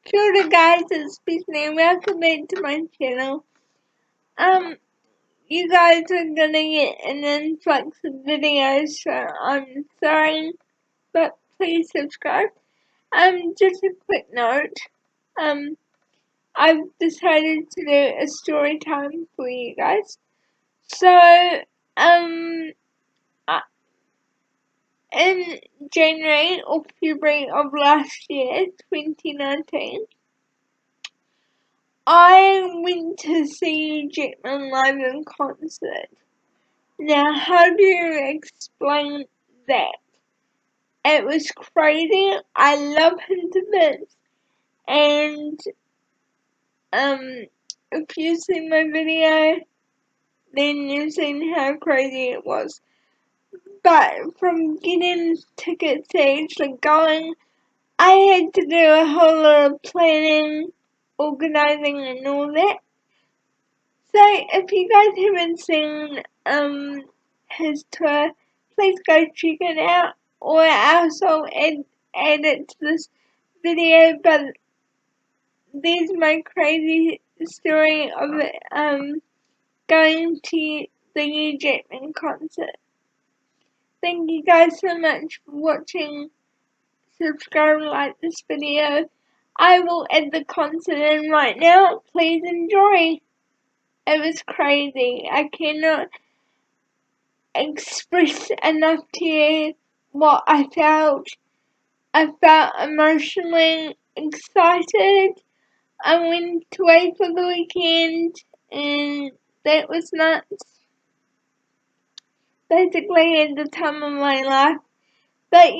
Kia ora guys, it's Bethany and welcome back to my channel. You guys are gonna get an influx of videos, so I'm sorry, but please subscribe. Just a quick note, I've decided to do a story time for you guys. So, in January or February of last year, 2019, I went to see Jackman live in concert. Now, how do you explain that? It was crazy. I love him to bits. And, if you've seen my video, then you've seen how crazy it was. But from getting tickets to actually going, I had to do a whole lot of planning, organising and all that. So if you guys haven't seen his tour, please go check it out, or else I'll add it to this video. But there's my crazy story of going to the Hugh Jackman concert. Thank you guys so much for watching. Subscribe and like this video. I will add the concert in right now. Please enjoy. It was crazy. I cannot express enough to you what I felt. I felt emotionally excited. I went away for the weekend and that was nuts. Basically at the time of my life. But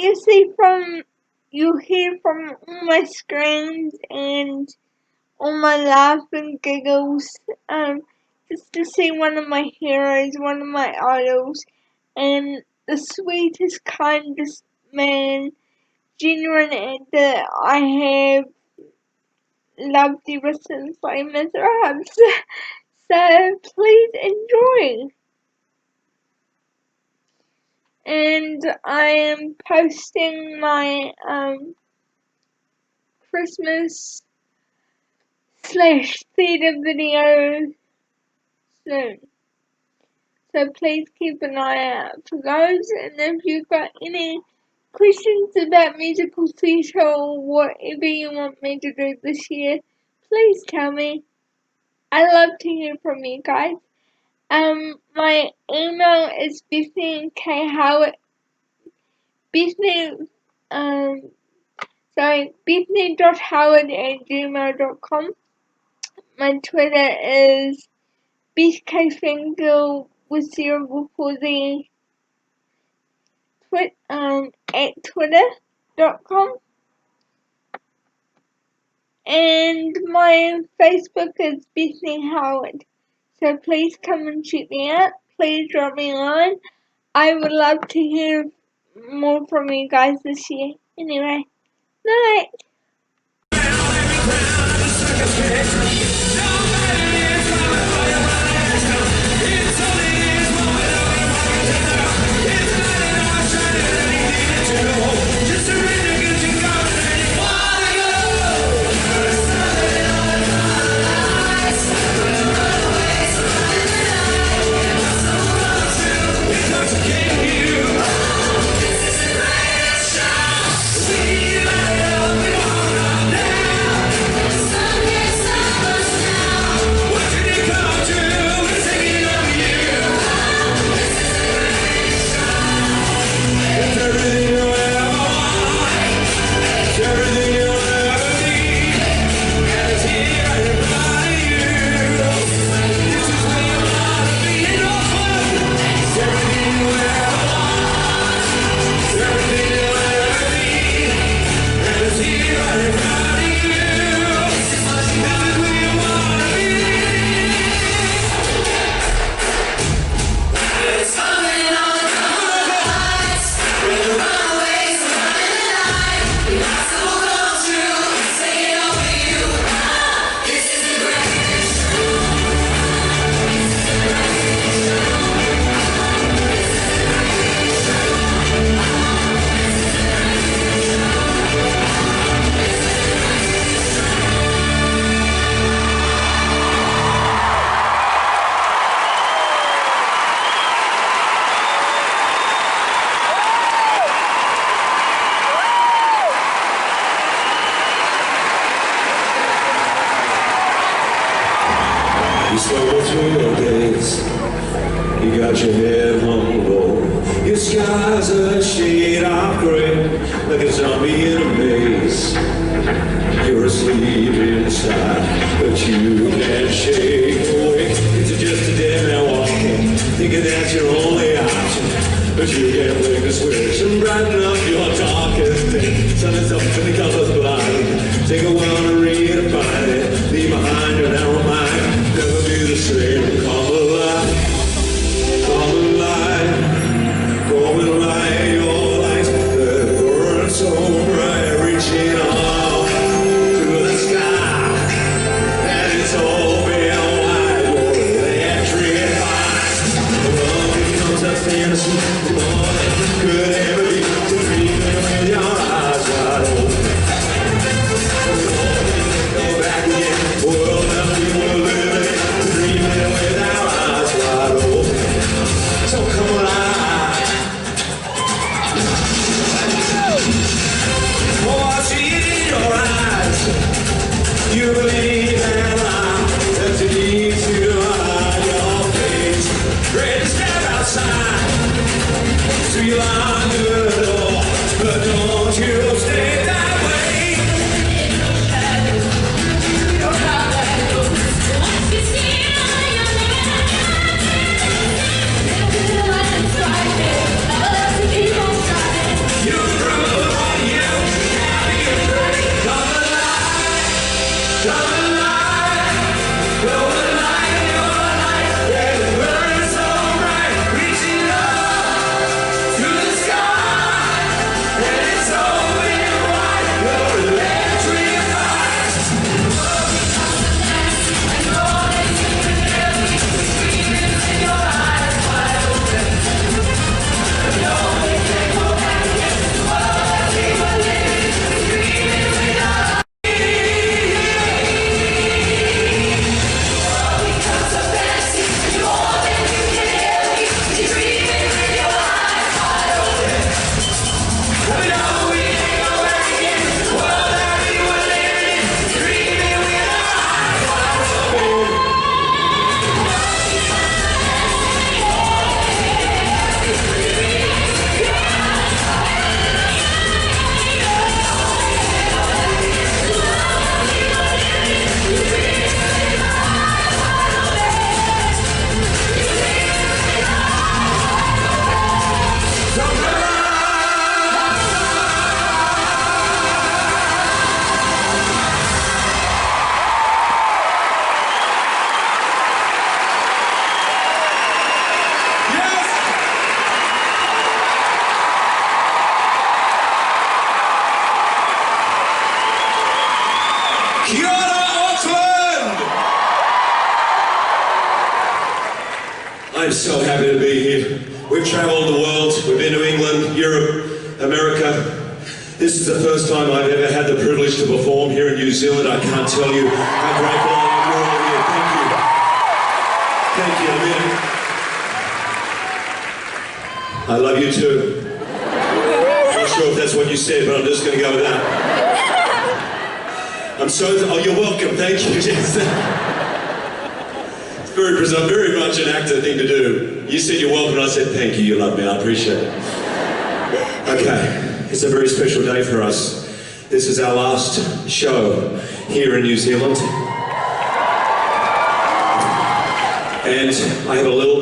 you'll hear from all my screams and all my laugh and giggles, just to see one of my heroes, one of my idols, and the sweetest, kindest man, genuine actor I have loved ever since I met her. So please enjoy. And I am posting my Christmas / theatre video soon. So please keep an eye out for those, and if you've got any questions about musical theatre or whatever you want me to do this year, please tell me. I love to hear from you guys. My email is bethany.howard bethany.howard@gmail.com. My Twitter is bethkfangirl with 0 before the at twitter.com. And my Facebook is Bethany Howard. So please come and check me out. Please drop me a line. I would love to hear more from you guys this year. Anyway, night. You stumble through your days. You got your head on low. Your sky's a shade of gray, like a zombie in a maze. You're asleep inside, but you can't shake awake. It's just a dead man walking, thinking that's your only option. But you can't flick a switch and brighten up your darkest day. Sun is up and the colors blind. Take a while to redefine it. Leave behind your narrow mind. Never be the same. Come alive. Come alive. Come and light your light that burns so bright, reaching up to the sky. And it's open wide. You're electrified. Love becomes a fantasy. Could ever be dreaming with your eyes wide open. Go back again, world that we were living, dreaming with our eyes wide open. So come alive. Oh, I see it in your eyes. You believe in life. That's easy to hide your face. Ready to step outside. To your under the door, but don't you stay that way. Your color, once you see your you prove what you have to free. Come alive, come alive, go alive in your life. Let it burn so bright, reaching up to the sky, and it's open wide. You're electrified. I know that you can hear me screaming with your eyes wide open. No, we can't go back again. The world that we were living, dreaming with our eyes. World becomes a fantasy. More than you can hear me. You're dreaming with your eyes wide open. No, we can't go back again. The world that we were living, dreaming with our eyes wide open. Kia ora, Auckland! I'm so happy to be here. We've travelled the world. We've been to England, Europe, America. This is the first time I've ever had the privilege to perform here in New Zealand. I can't tell you how grateful I am. You're all here. Thank you. Thank you, Amir. I love you too. I'm not sure if that's what you said, but I'm just going to go with that. I'm so, oh, you're welcome, thank you. Yes. It's very much an actor thing to do. You said you're welcome, and I said thank you, you love me, I appreciate it. Okay, it's a very special day for us. This is our last show here in New Zealand. And I've got a little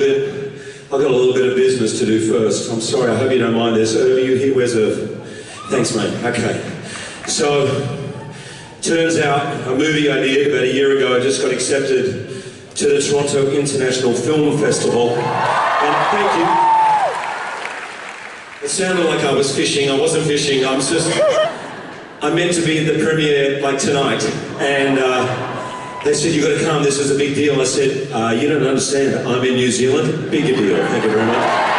bit of business to do first. I'm sorry, I hope you don't mind. There's Irv, you here? Where's Irv? Thanks, mate. Okay. So, turns out a movie I did about a year ago just got accepted to the Toronto International Film Festival. And thank you. It sounded like I was fishing. I wasn't fishing. I meant to be at the premiere like tonight. And they said, you've got to come. This is a big deal. I said, you don't understand. I'm in New Zealand. Bigger deal. Thank you very much.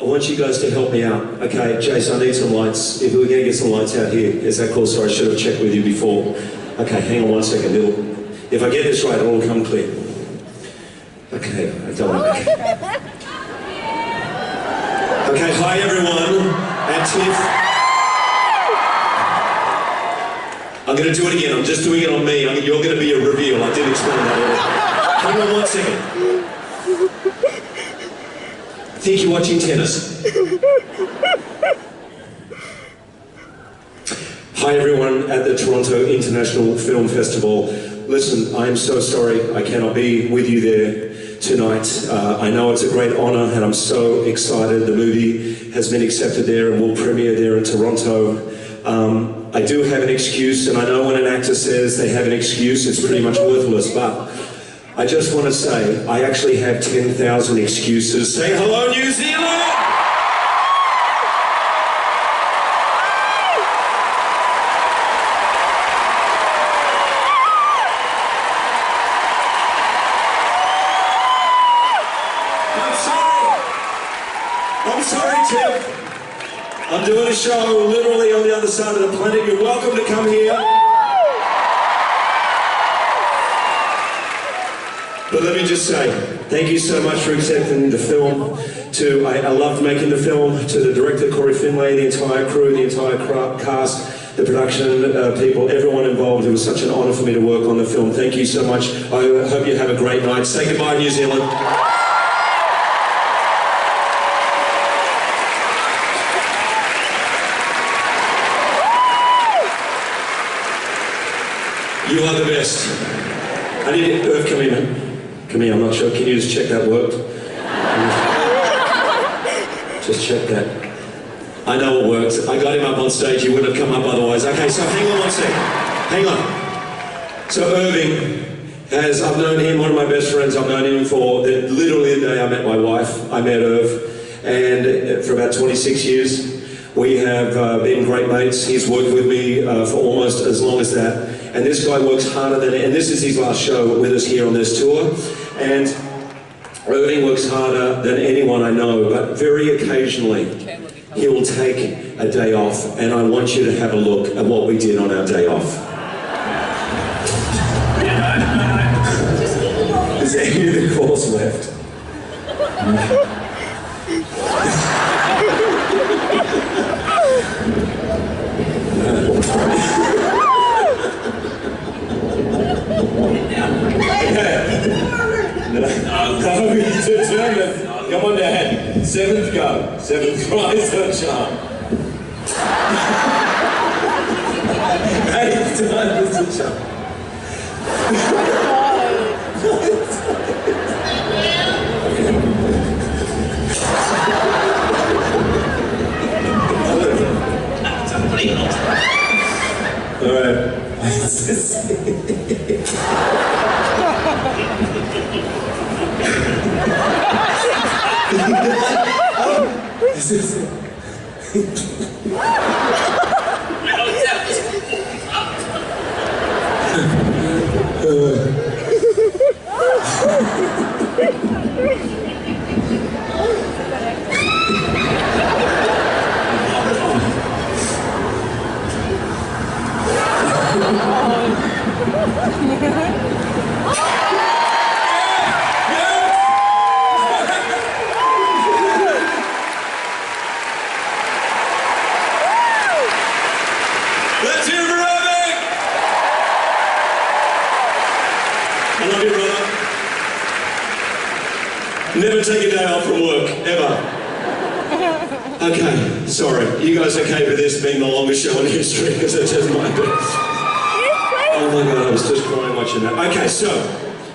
I want you guys to help me out. Okay, Jason, I need some lights. If we're going to get some lights out here, is that cool? Sorry, I should have checked with you before. Okay, hang on 1 second. If I get this right, it'll all come clear. Okay, I don't know. Okay, hi everyone. And Tiff. I'm going to do it again. I'm just doing it on me. You're going to be a reveal. I did explain that earlier. Hang on 1 second. I think you're watching tennis. Hi everyone at the Toronto International Film Festival. Listen, I'm so sorry I cannot be with you there tonight. I know it's a great honour and I'm so excited. The movie has been accepted there and will premiere there in Toronto. I do have an excuse, and I know when an actor says they have an excuse, it's pretty much worthless, but I just want to say I actually have 10,000 excuses. Say hello, New Zealand! I'm sorry, Tim. I'm doing a show literally on the other side of the planet. You're welcome to come here. But let me just say, thank you so much for accepting the film. I loved making the film. To the director, Corey Finlay, the entire crew, the entire cast, the production people, everyone involved. It was such an honour for me to work on the film. Thank you so much. I hope you have a great night. Say goodbye, New Zealand. You are the best. I need Irv, come here, man. Come here, I'm not sure. Can you just check that worked? Just check that. I know it works. I got him up on stage. He wouldn't have come up otherwise. Okay, so hang on 1 second. Hang on. So Irving I've known him, one of my best friends. I've known him for literally the day I met my wife. I met Irv, and for about 26 years. We have been great mates. He's worked with me for almost as long as that. And this guy works harder than, and this is his last show with us here on this tour. And Irving works harder than anyone I know, but very occasionally he will take a day off, and I want you to have a look at what we did on our day off. Is there any of the course left? Come on, Dad. Seventh go. Seventh try, so sharp. Eighth time, Mr. Sharp. All right. This is it. Let's hear for Irving! I love you, brother. Never take a day off from work, ever. Okay, sorry. You guys okay with this being the longest show in history? Because it just might be. Oh my God, I was just crying watching that. Okay, so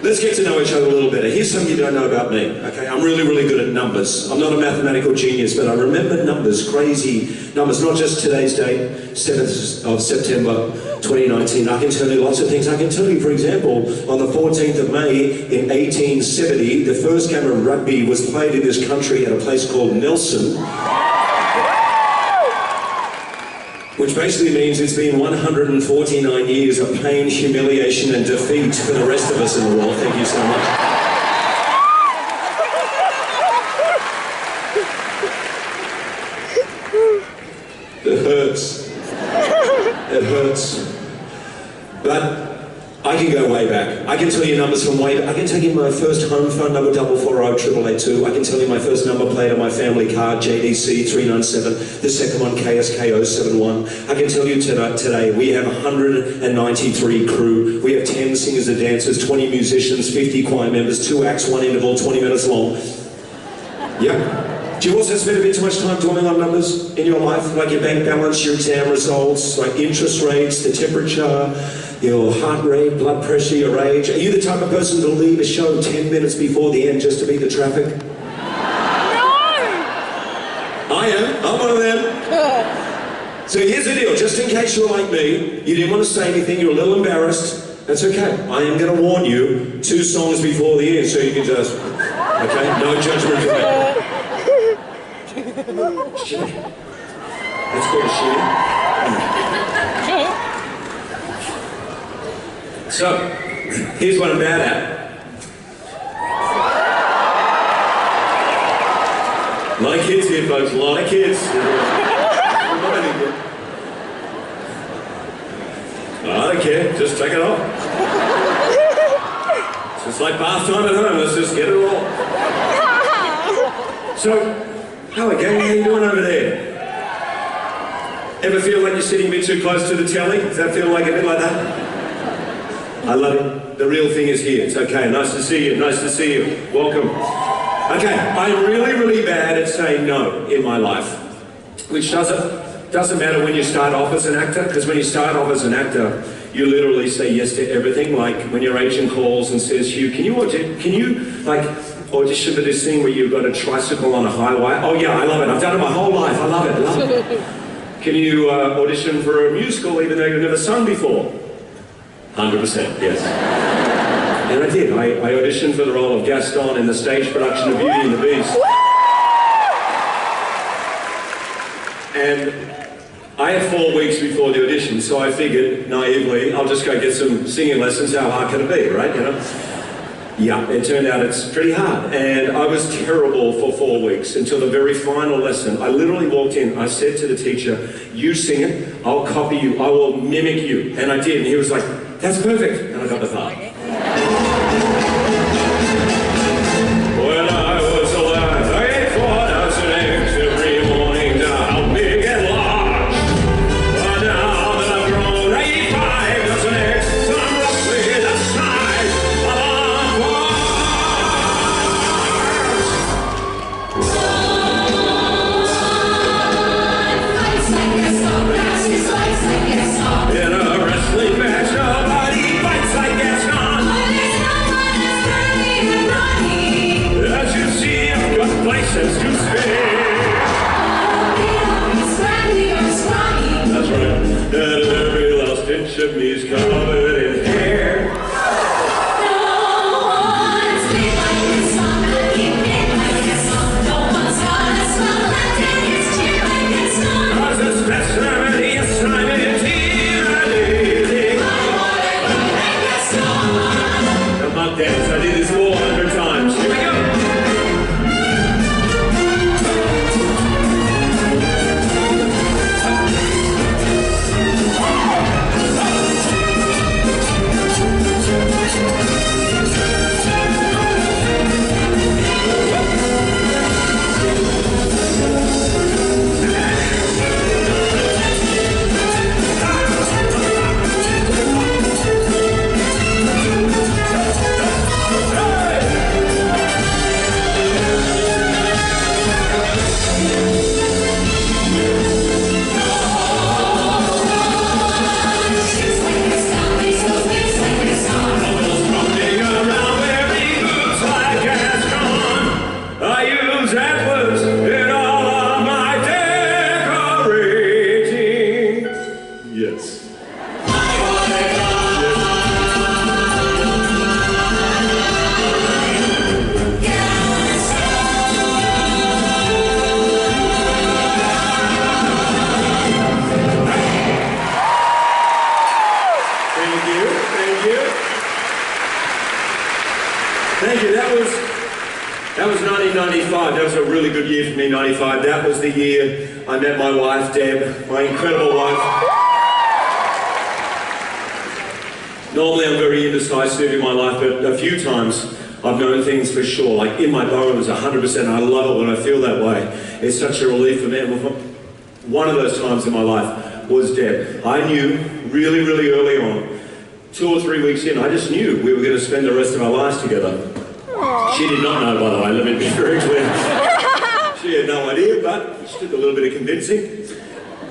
let's get to know each other a little better. Here's something you don't know about me, okay? I'm really, really good at numbers. I'm not a mathematical genius, but I remember numbers, crazy numbers, not just today's date, 7th of September 2019. I can tell you lots of things. I can tell you, for example, on the 14th of May in 1870, the first game of rugby was played in this country at a place called Nelson, which basically means it's been 149 years of pain, humiliation and defeat for the rest of us in the world. Thank you so much. It hurts. It hurts. But I can go way back. I can tell you numbers from way back. I can tell you my first home phone number, 440 I can tell you my first number plate on my family card, JDC 397. The second one, KSK 071. I can tell you today we have 193 crew. We have 10 singers and dancers, 20 musicians, 50 choir members, 2 acts, 1 interval, 20 minutes long. Yeah. Do you also spend a bit too much time dwelling on numbers in your life? Like your bank balance, your exam results, like interest rates, the temperature, your heart rate, blood pressure, your age? Are you the type of person to leave a show 10 minutes before the end just to beat the traffic? No! I am. I'm one of them. So here's the deal. Just in case you're like me, you didn't want to say anything, you're a little embarrassed, that's okay. I am going to warn you 2 songs before the end so you can just... Okay? No judgment for me. Shit. That's called a shit. So, here's what I'm bad at. A lot of kids here, folks. A lot of kids. I don't care. Just take it off. It's just like bath time at home. Let's just get it all. So, how again? How are you doing over there? Ever feel like you're sitting a bit too close to the telly? Does that feel like a bit like that? I love it. The real thing is here. It's okay. Nice to see you. Nice to see you. Welcome. Okay, I'm really, really bad at saying no in my life, which doesn't matter when you start off as an actor, because when you start off as an actor, you literally say yes to everything. Like when your agent calls and says, Hugh, can you audition for this thing where you've got a tricycle on a highway? Oh yeah, I love it. I've done it my whole life. I love it. I love it. Can you audition for a musical even though you've never sung before? 100%, yes. And I did. I auditioned for the role of Gaston in the stage production of Beauty and the Beast. And I had 4 weeks before the audition, so I figured, naively, I'll just go get some singing lessons. How hard can it be, right? You know? Yeah, it turned out it's pretty hard. And I was terrible for 4 weeks until the very final lesson. I literally walked in, I said to the teacher, you sing it, I'll copy you, I will mimic you. And I did, and he was like, that's perfect. And I got the part. When I was alive, I ate 4 dozen eggs every morning to help me get large. But now that I've grown, I eat 5 dozen eggs, so I'm roughly the size of a horse. In a wrestling match, nobody fights like Gaston. As you see, I've got places to spare. That's right. And every last inch of me is covered in hair. Cause it's specimen, yes, I'm intimidating. Come on, dance, I did this 400 times. Here we go. Thank you. That was 1995. That was a really good year for me, 95. That was the year I met my wife, Deb, my incredible wife. Normally I'm very indecisive in my life, but a few times I've known things for sure, like in my bones, 100%. I love it when I feel that way. It's such a relief for me. One of those times in my life was Deb. I knew really, really early on, 2 or 3 weeks in, I just knew we were going to spend the rest of our lives together. Aww. She did not know, by the way, let me be very clear. She had no idea, but it took a little bit of convincing.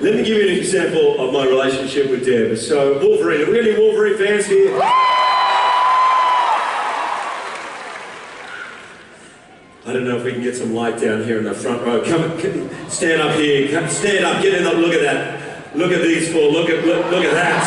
Let me give you an example of my relationship with Deb. So, Wolverine, are we any Wolverine fans here? I don't know if we can get some light down here in the front row. Come, stand up here. Stand up. Get in. Look at that. Look at these four. Look at that.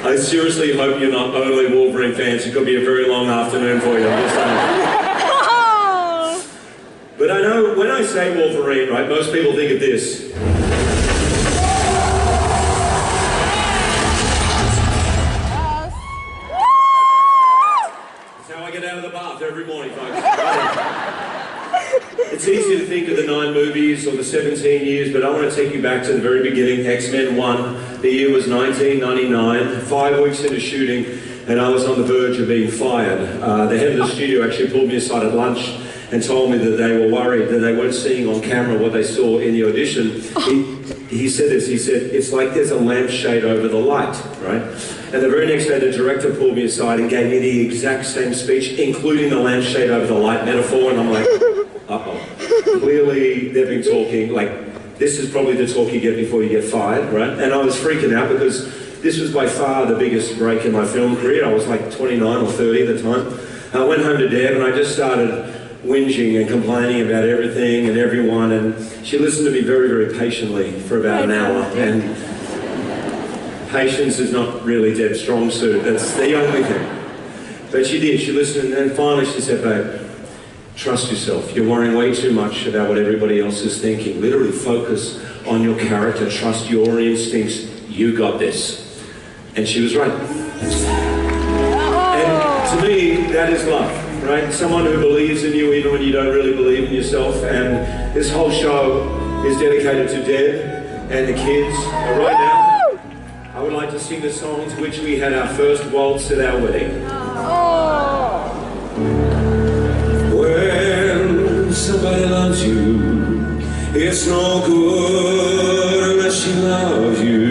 I seriously hope you're not only Wolverine fans. It could be a very long afternoon for you. I'm just saying. But I know when I say Wolverine, right, most people think of this. That's how I get out of the bath every morning, folks. It's easy to think of the 9 movies or the 17 years, but I want to take you back to the very beginning. X-Men 1, the year was 1999, 5 weeks into shooting, and I was on the verge of being fired. The head of the studio actually pulled me aside at lunch and told me that they were worried that they weren't seeing on camera what they saw in the audition. He said this, he said, it's like there's a lampshade over the light, right? And the very next day the director pulled me aside and gave me the exact same speech, including the lampshade over the light metaphor, and I'm like, uh-oh. Clearly they've been talking, like, this is probably the talk you get before you get fired, right? And I was freaking out because this was by far the biggest break in my film career. I was like 29 or 30 at the time. I went home to Deb and I just started whinging and complaining about everything and everyone, and she listened to me very, very patiently for about an hour. And patience is not really Deb's strong suit, that's the only thing. But she did, she listened, and then finally she said, babe, trust yourself. You're worrying way too much about what everybody else is thinking. Literally focus on your character, trust your instincts, you got this. And she was right. And to me, that is love. Right? Someone who believes in you even when you don't really believe in yourself. And this whole show is dedicated to Deb and the kids. But right now, I would like to sing the songs which we had our first waltz at our wedding. When somebody loves you, it's no good unless she loves you.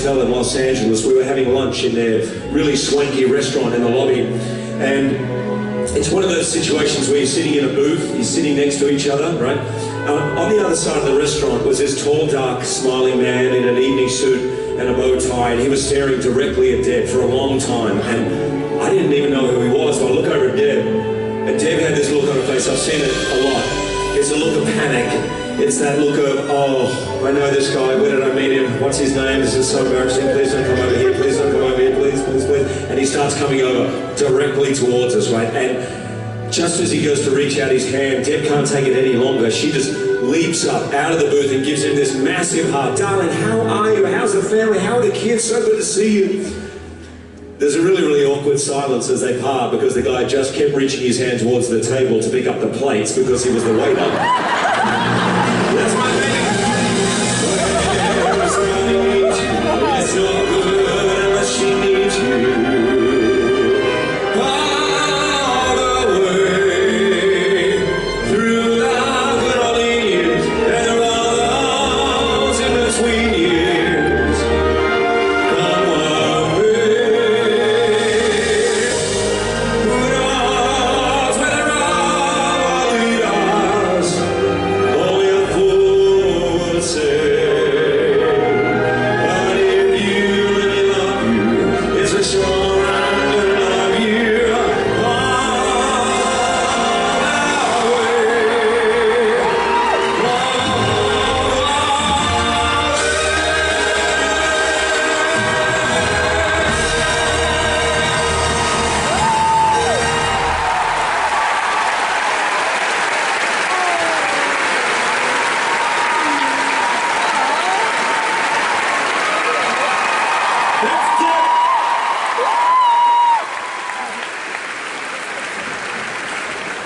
In Los Angeles, we were having lunch in their really swanky restaurant in the lobby, and it's one of those situations where you're sitting in a booth, you're sitting next to each other, right? On the other side of the restaurant was this tall, dark, smiling man in an evening suit and a bow tie, and he was staring directly at Deb for a long time, and I didn't even know who he was. So I look over at Deb, and Deb had this look on her face. I've seen it a lot. It's a look of panic. It's that look of, oh, I know this guy, where did I meet him? What's his name? This is so embarrassing. Please don't come over here. Please don't come over here. Please, please, please. And he starts coming over directly towards us, right? And just as he goes to reach out his hand, Deb can't take it any longer. She just leaps up out of the booth and gives him this massive hug. Darling, how are you? How's the family? How are the kids? So good to see you. There's a really, really awkward silence as they part because the guy just kept reaching his hand towards the table to pick up the plates because he was the waiter. That's my thing. It's no good unless she needs you. sweet years gone wild who knows whether all lead us, only a fool would say. But if you really love you, it's a sure and love you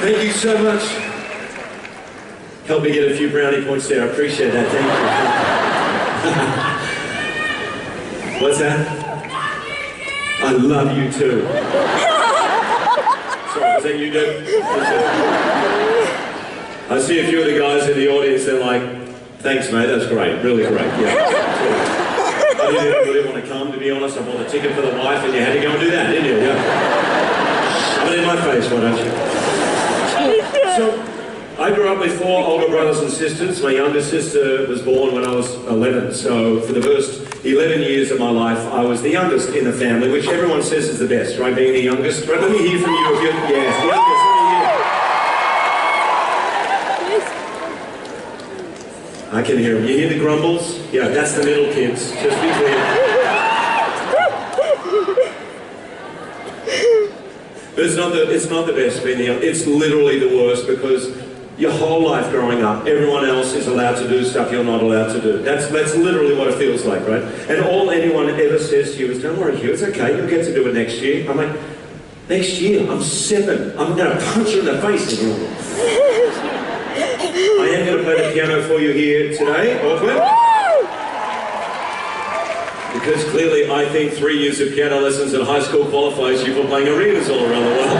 Thank you so much. Help me get a few brownie points there. I appreciate that. Thank you. What's that? I love you too. Sorry, was that you, Deb? I see a few of the guys in the audience. They're like, "Thanks, mate. That's great. Really great." Yeah. I didn't really want to come, to be honest. I bought a ticket for the wife, and you had to go and do that, didn't you? Yeah. Shove it in my face, why don't you? So, I grew up with 4 older brothers and sisters. My younger sister was born when I was 11, so for the first 11 years of my life, I was the youngest in the family, which everyone says is the best, right, being the youngest. Right, let me hear from you if you're, yes, the youngest, let me hear. I can hear them. You hear the grumbles? Yeah, that's the middle kids, just be clear. But it's not the best being the young. It's literally the worst because your whole life growing up, everyone else is allowed to do stuff you're not allowed to do. That's literally what it feels like, right? And all anyone ever says to you is, "Don't worry, Hugh, it's okay, you'll get to do it next year." I'm like, next year? I'm 7. I'm going to punch you in the face. I am going to play the piano for you here today, Auckland. Because clearly I think 3 years of piano lessons at high school qualifies you for playing arenas all around the world.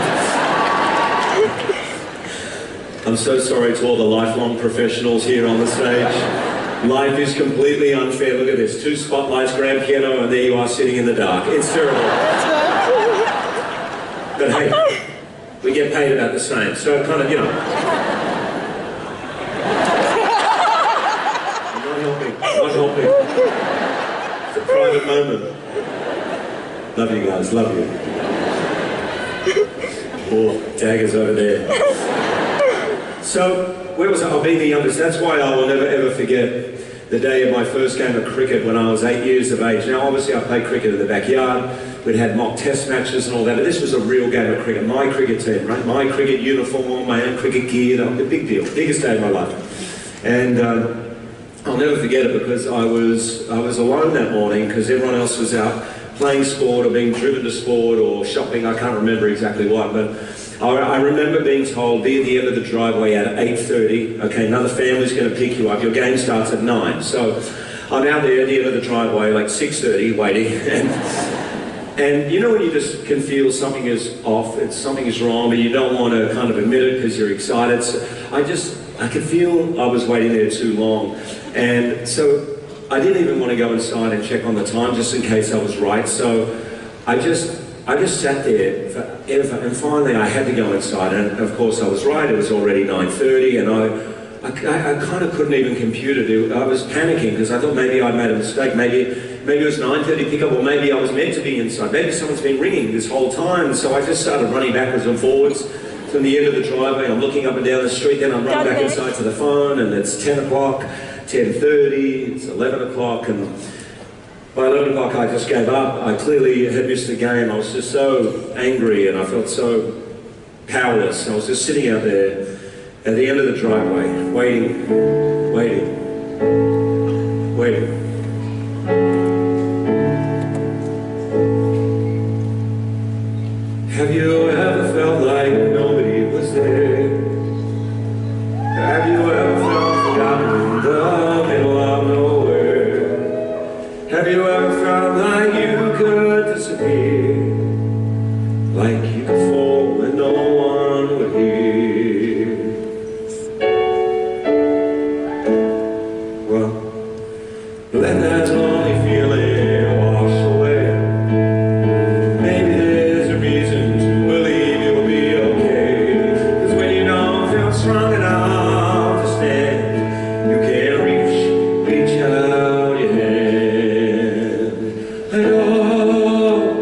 I'm so sorry to all the lifelong professionals here on the stage. Life is completely unfair. Look at this. 2 spotlights, grand piano, and there you are sitting in the dark. It's terrible. But hey, we get paid about the same. So kind of, you know. I'm not helping. I'm not helping. It's a private moment. Love you guys, love you. Oh, daggers over there. So, where was I? I'll be the youngest. That's why I will never ever forget the day of my first game of cricket when I was 8 years of age. Now, obviously, I played cricket in the backyard. We'd had mock test matches and all that, but this was a real game of cricket. My cricket team, right? My cricket uniform, my own cricket gear, a big deal. Biggest day of my life. And I'll never forget it because I was alone that morning because everyone else was out playing sport or being driven to sport or shopping. I can't remember exactly what, but I remember being told, be at the end of the driveway at 8:30. Okay, another family's going to pick you up. Your game starts at 9. So I'm out there at the end of the driveway, like 6:30, waiting. And you know when you just can feel something is off, something is wrong, but you don't want to kind of admit it because you're excited. So I could feel I was waiting there too long. And so I didn't even want to go inside and check on the time just in case I was right. So I just sat there forever, and finally I had to go inside, and of course I was right. It was already 9:30, and I kind of couldn't even compute it. I was panicking because I thought maybe I'd made a mistake. Maybe it was 9:30 pickup, or maybe I was meant to be inside. Maybe someone's been ringing this whole time. So I just started running backwards and forwards from the end of the driveway. I'm looking up and down the street, then I'm running back inside to the phone, and it's 10 o'clock, 10:30, it's 11 o'clock, and by 11 o'clock I just gave up. I clearly had missed the game. I was just so angry and I felt so powerless. I was just sitting out there at the end of the driveway, waiting. Have you ever felt like nobody was there? Have you ever felt forgotten in the middle of nowhere? Have you ever felt like you could disappear? Like you could fall and no one would hear? Well, Let that lonely feeling wash away. Maybe there's a reason to believe you'll be okay. 'Cause when you don't feel strong enough to stand, you can't reach out your hand. And oh,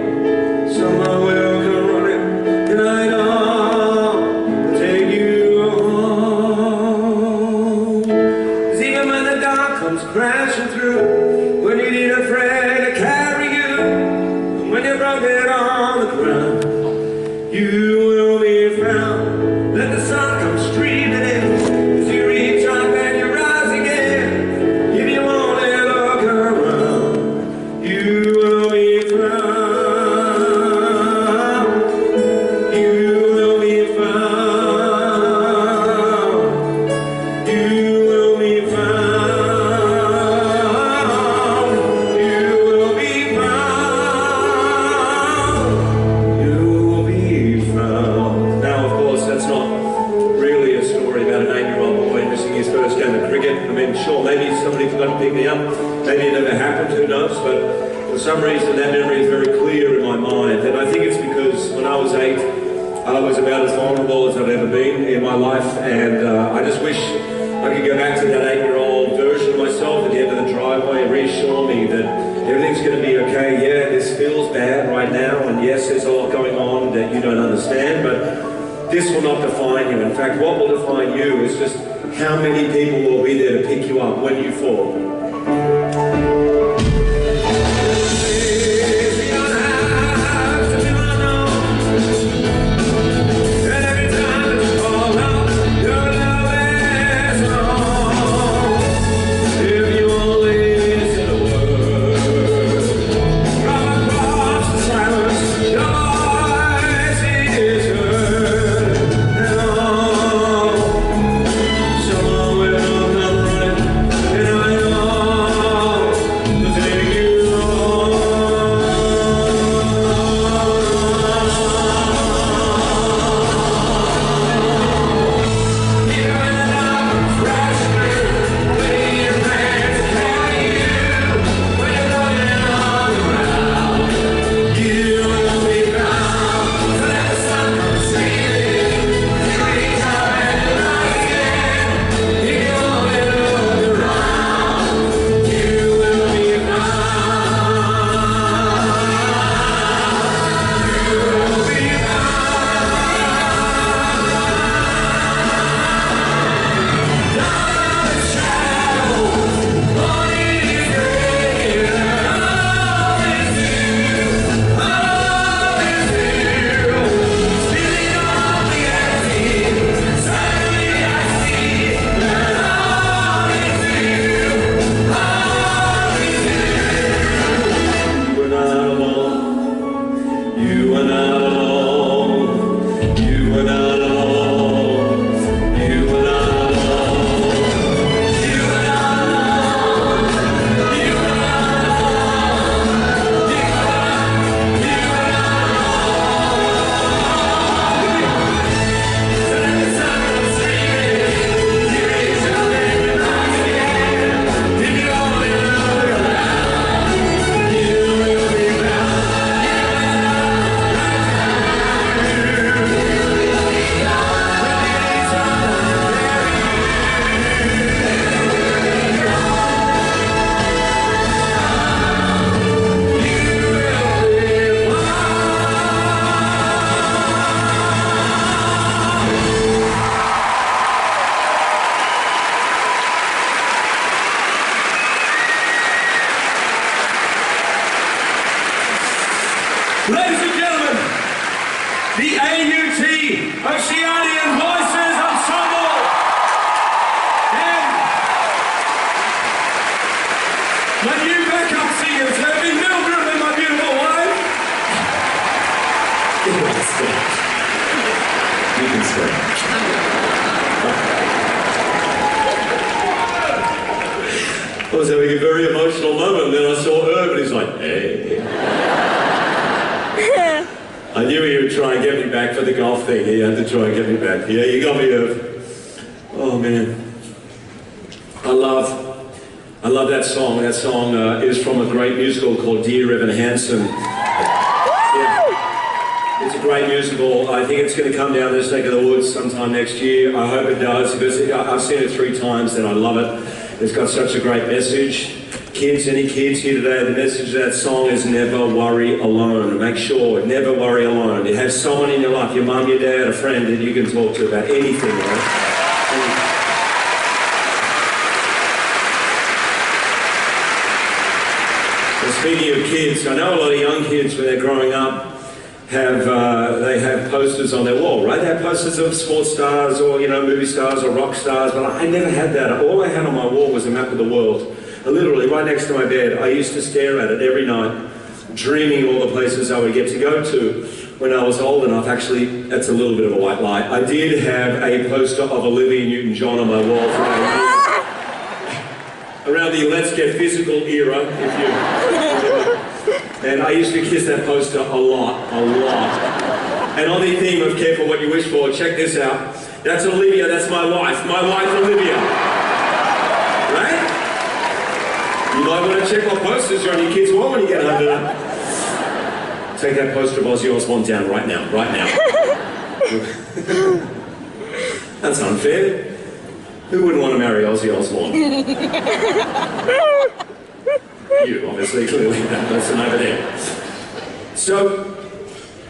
someone will come running, and I know will take you home. 'Cause even when the dark comes crashing through, when you need a friend to carry you, and when you're broken on the ground, you will be found. Let the sun come streaming in as you reach up and you rise again. If you only look around, you will be found. You will be found. You will be found. You will be found. You will be found. Now, of course, that's not really a story about an 8-year-old boy missing his first game of cricket. I mean, sure, maybe somebody forgot to pick me up. Maybe it never happened, who knows? But for some reason, that memory is very clear in my mind. And I think it's because when I was 8, I was about as vulnerable as I've ever been in my life. And I just wish I could go back to that 8-year-old version of myself at the end of the driveway and reassure me that everything's going to be okay. Yeah, this feels bad right now, and yes, there's a lot going on that you don't understand, but this will not define you. In fact, what will define you is just how many people will be there to pick you up when you fall. Ladies and gentlemen, the AUT Oceanian Voices Ensemble. And my new backup singers have been Milgram and my beautiful wife. You can stay. You can stay. I was having a very emotional moment, and then I saw Herb and he's like, hey. I knew he would try and get me back for the golf thing. He had to try and get me back. Yeah, you got me, Herb. Oh, man. I love I love that song. That song is from a great musical called Dear Evan Hansen. Yeah. It's a great musical. I think it's going to come down this neck of the woods sometime next year. I hope it does, because I've seen it 3 times and I love it. It's got such a great message. Kids, any kids here today, the message of that song is never worry alone. Make sure, never worry alone. You have someone in your life, your mum, your dad, a friend that you can talk to about anything, right? Speaking of kids, I know a lot of young kids when they're growing up they have posters on their wall, right? They have posters of sports stars or, you know, movie stars or rock stars, but I never had that. All I had on my wall was a map of the world. Literally right next to my bed. I used to stare at it every night, dreaming all the places I would get to go to when I was old enough. Actually, that's a little bit of a white lie. I did have a poster of Olivia Newton-John on my wall for around the Let's Get Physical era, if you... And I used to kiss that poster a lot. And on the theme of careful what you wish for, check this out. That's Olivia, that's my wife Olivia. Right? You might want to check what posters are on your kids' wall when you get home tonight. Take that poster of Ozzy Osbourne down right now. That's unfair. Who wouldn't want to marry Ozzy Osbourne? You, obviously, clearly, that person over there. So,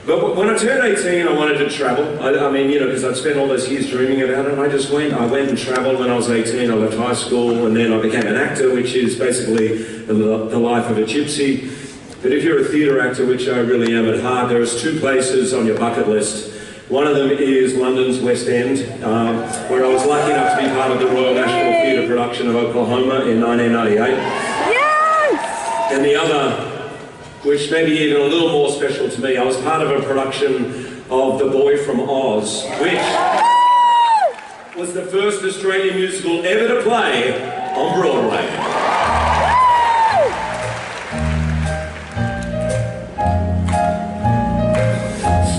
but when I turned 18, I wanted to travel. I mean, you know, because I'd spent all those years dreaming about it, and I just went. I went and traveled when I was 18. I left high school, and then I became an actor, which is basically the life of a gypsy. But if you're a theatre actor, which I really am at heart, there's 2 places on your bucket list. One of them is London's West End, where I was lucky enough to be part of the Royal National Theatre production of Oklahoma in 1998. And the other, which may be even a little more special to me, I was part of a production of The Boy from Oz, which was the first Australian musical ever to play on Broadway.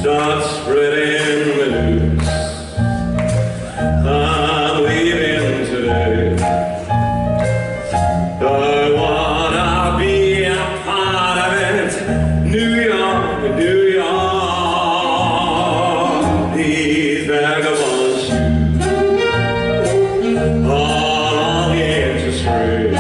Start spreading the news. I'm leaving today. I wanna be a part of it. New York, New York. These vagabond shoes are longing to stray.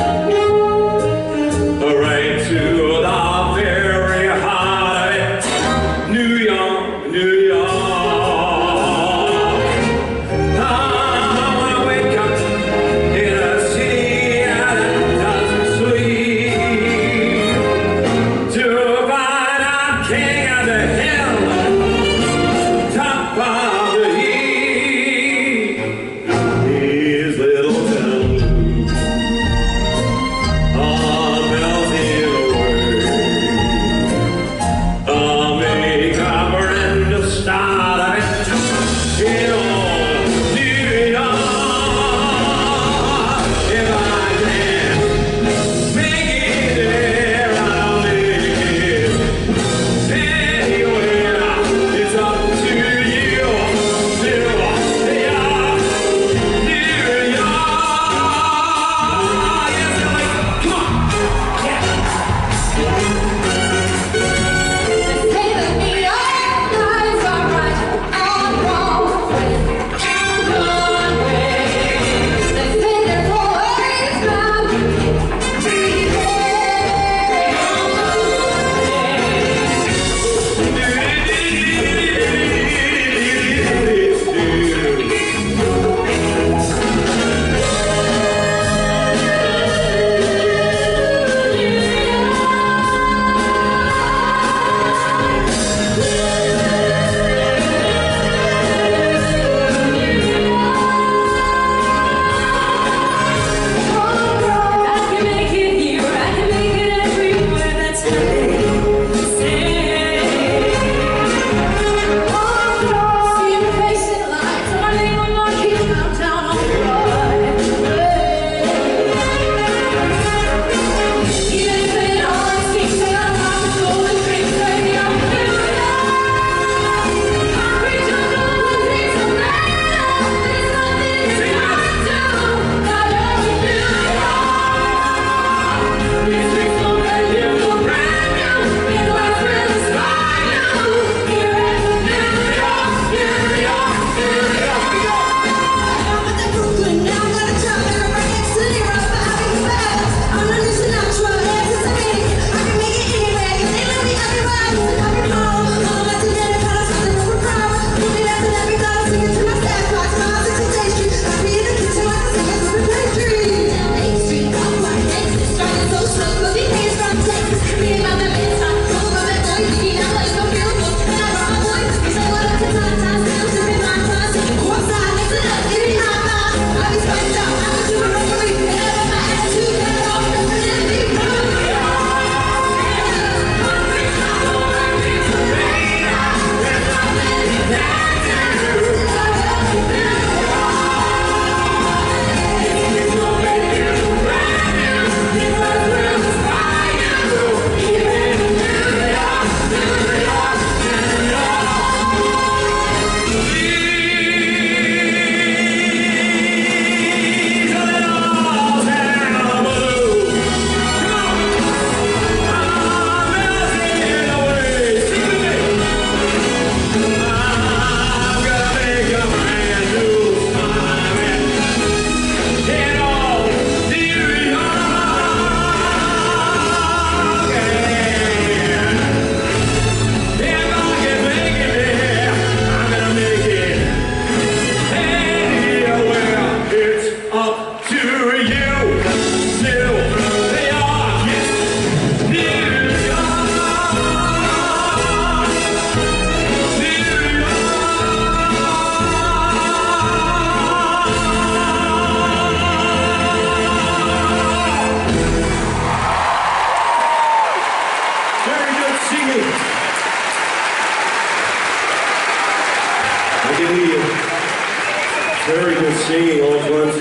singing all at once.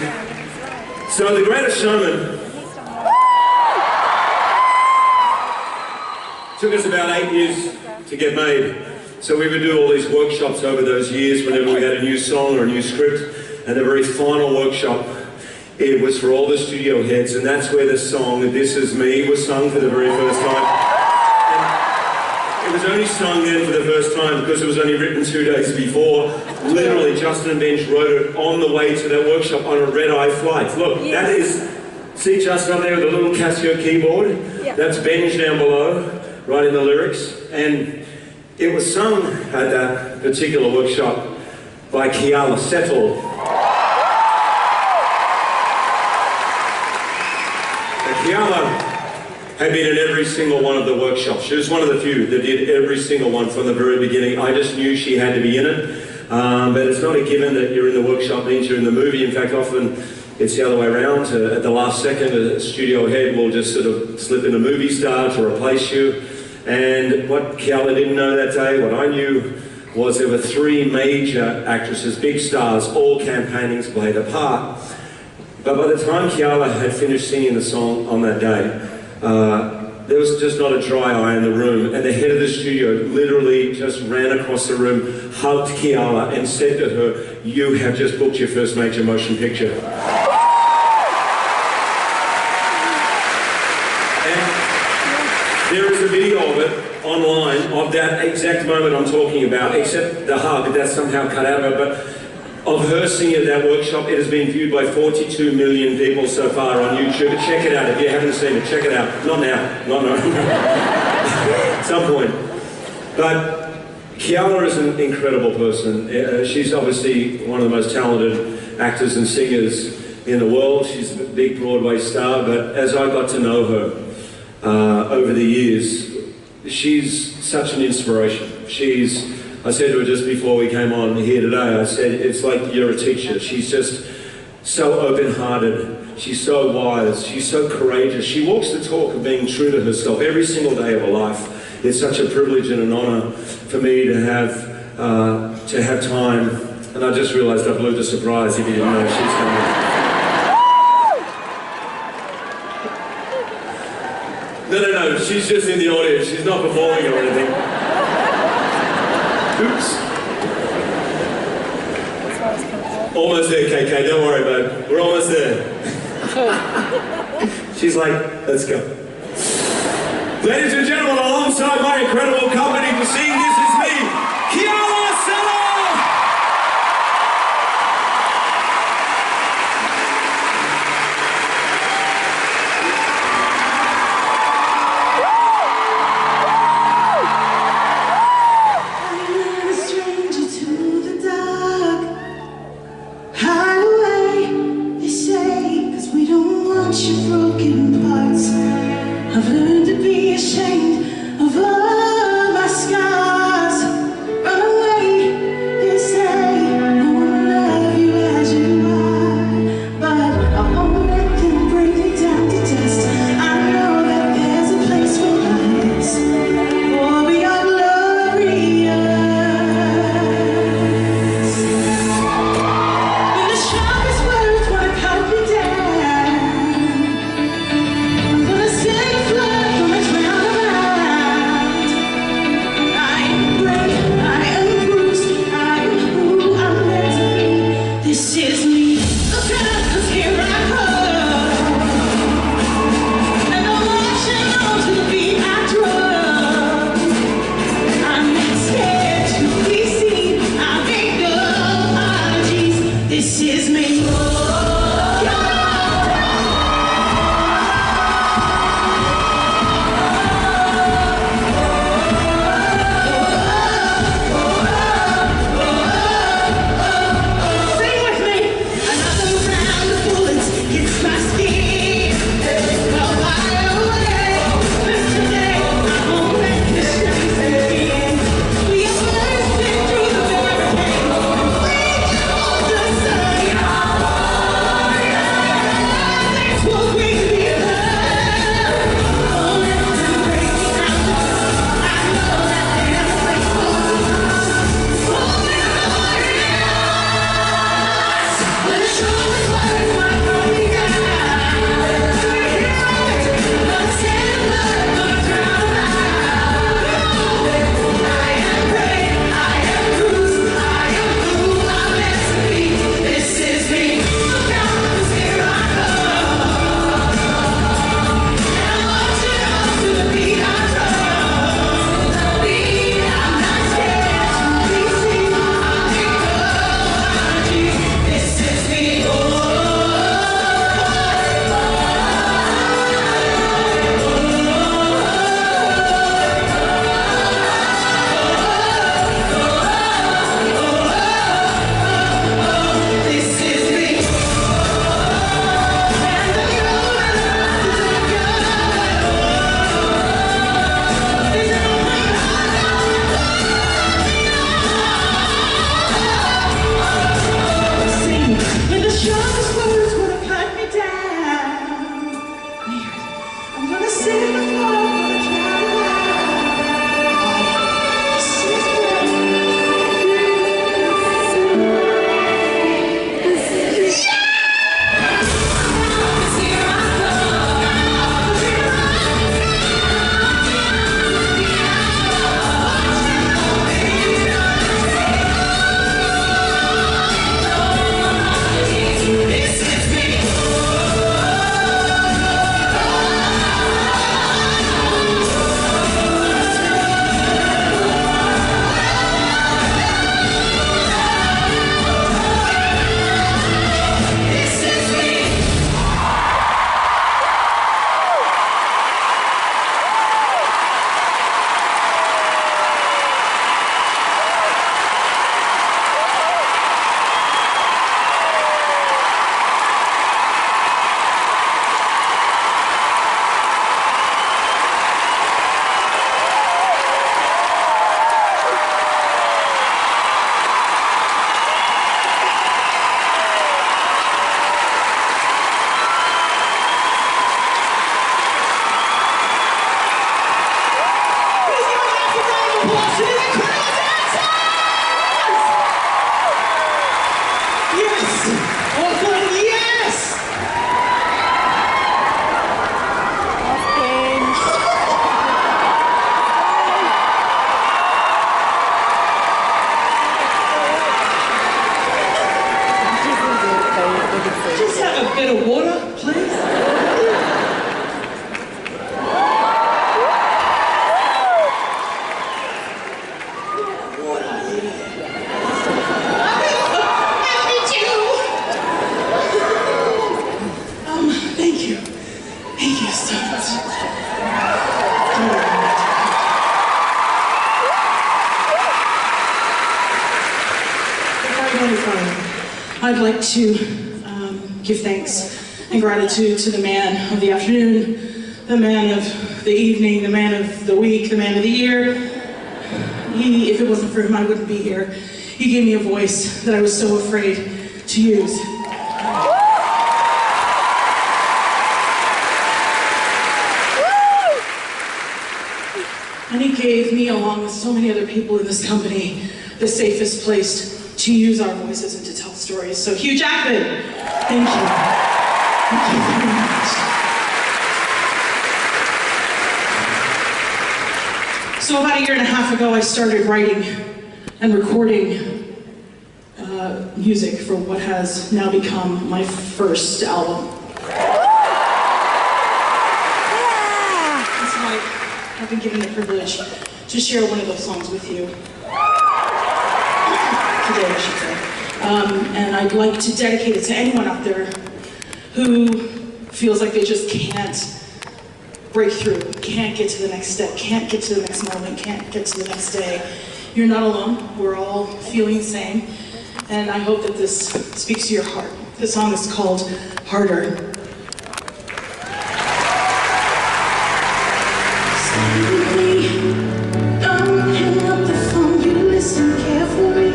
So The Greatest Showman took us about 8 years to get made. So we would do all these workshops over those years whenever we had a new song or a new script. And the very final workshop, it was for all the studio heads, and that's where the song "This Is Me" was sung for the very first time. And it was only sung then for the first time because it was only written 2 days before. Literally, Justin and Bench wrote it on the way to that workshop on a red-eye flight. Look, that is, see Justin up there with the little Casio keyboard? Yeah. That's Benj down below, writing the lyrics. And it was sung at that particular workshop by Kiala Settle. Kiala had been in every single one of the workshops. She was one of the few that did every single one from the very beginning. I just knew she had to be in it. But it's not a given that you're in the workshop means you're in the movie. In fact, often it's the other way around. At the last second, a studio head will just sort of slip in a movie star to replace you. And what Kiala didn't know that day, what I knew, was there were 3 major actresses, big stars, all campaigning to play the part. But by the time Kiala had finished singing the song on that day, there was just not a dry eye in the room, and the head of the studio literally just ran across the room, hugged Kiala, and said to her, "You have just booked your first major motion picture." And there is a video of it online of that exact moment I'm talking about, except the hug, that's somehow cut out of it, but of her singing at that workshop. It has been viewed by 42 million people so far on YouTube. Check it out if you haven't seen it. Check it out. Not now. Not now. At some point. But Kiala is an incredible person. She's obviously one of the most talented actors and singers in the world. She's a big Broadway star. But as I got to know her over the years, she's such an inspiration. I said to her just before we came on here today, I said, it's like you're a teacher. She's just so open-hearted. She's so wise. She's so courageous. She walks the talk of being true to herself every single day of her life. It's such a privilege and an honour for me to have time. And I just realised I blew the surprise if you didn't know she's coming. No, she's just in the audience. She's not performing or anything. Oops. Almost there, KK. Don't worry, babe. We're almost there. She's like, let's go. Ladies and gentlemen, alongside my incredible company to sing This Is Me, Kiala Settle! I've learned to be ashamed of all my scars. Run away, they say, no one will love you as you are. But I won't let them bring me down to dust. I know that there's a place for us, for we are glorious. When the sharpest words wanna cut me down, I'm gonna sing a flood from its roundabout. I'd like to give thanks and gratitude to the man of the afternoon, the man of the evening, the man of the week, the man of the year. If it wasn't for him, I wouldn't be here. He gave me a voice that I was so afraid to use. And he gave me, along with so many other people in this company, the safest place to use our voices and to tell stories. So Hugh Jackman, thank you. Thank you very much. So about a year and a half ago, I started writing and recording music for what has now become my first album. That's why I've been given the privilege to share one of those songs with you. Today, I should say. And I'd like to dedicate it to anyone out there who feels like they just can't break through, can't get to the next step, can't get to the next moment, can't get to the next day. You're not alone. We're all feeling the same. And I hope that this speaks to your heart. The song is called Harder. Stay with me. Don't hang up the phone. You listen carefully.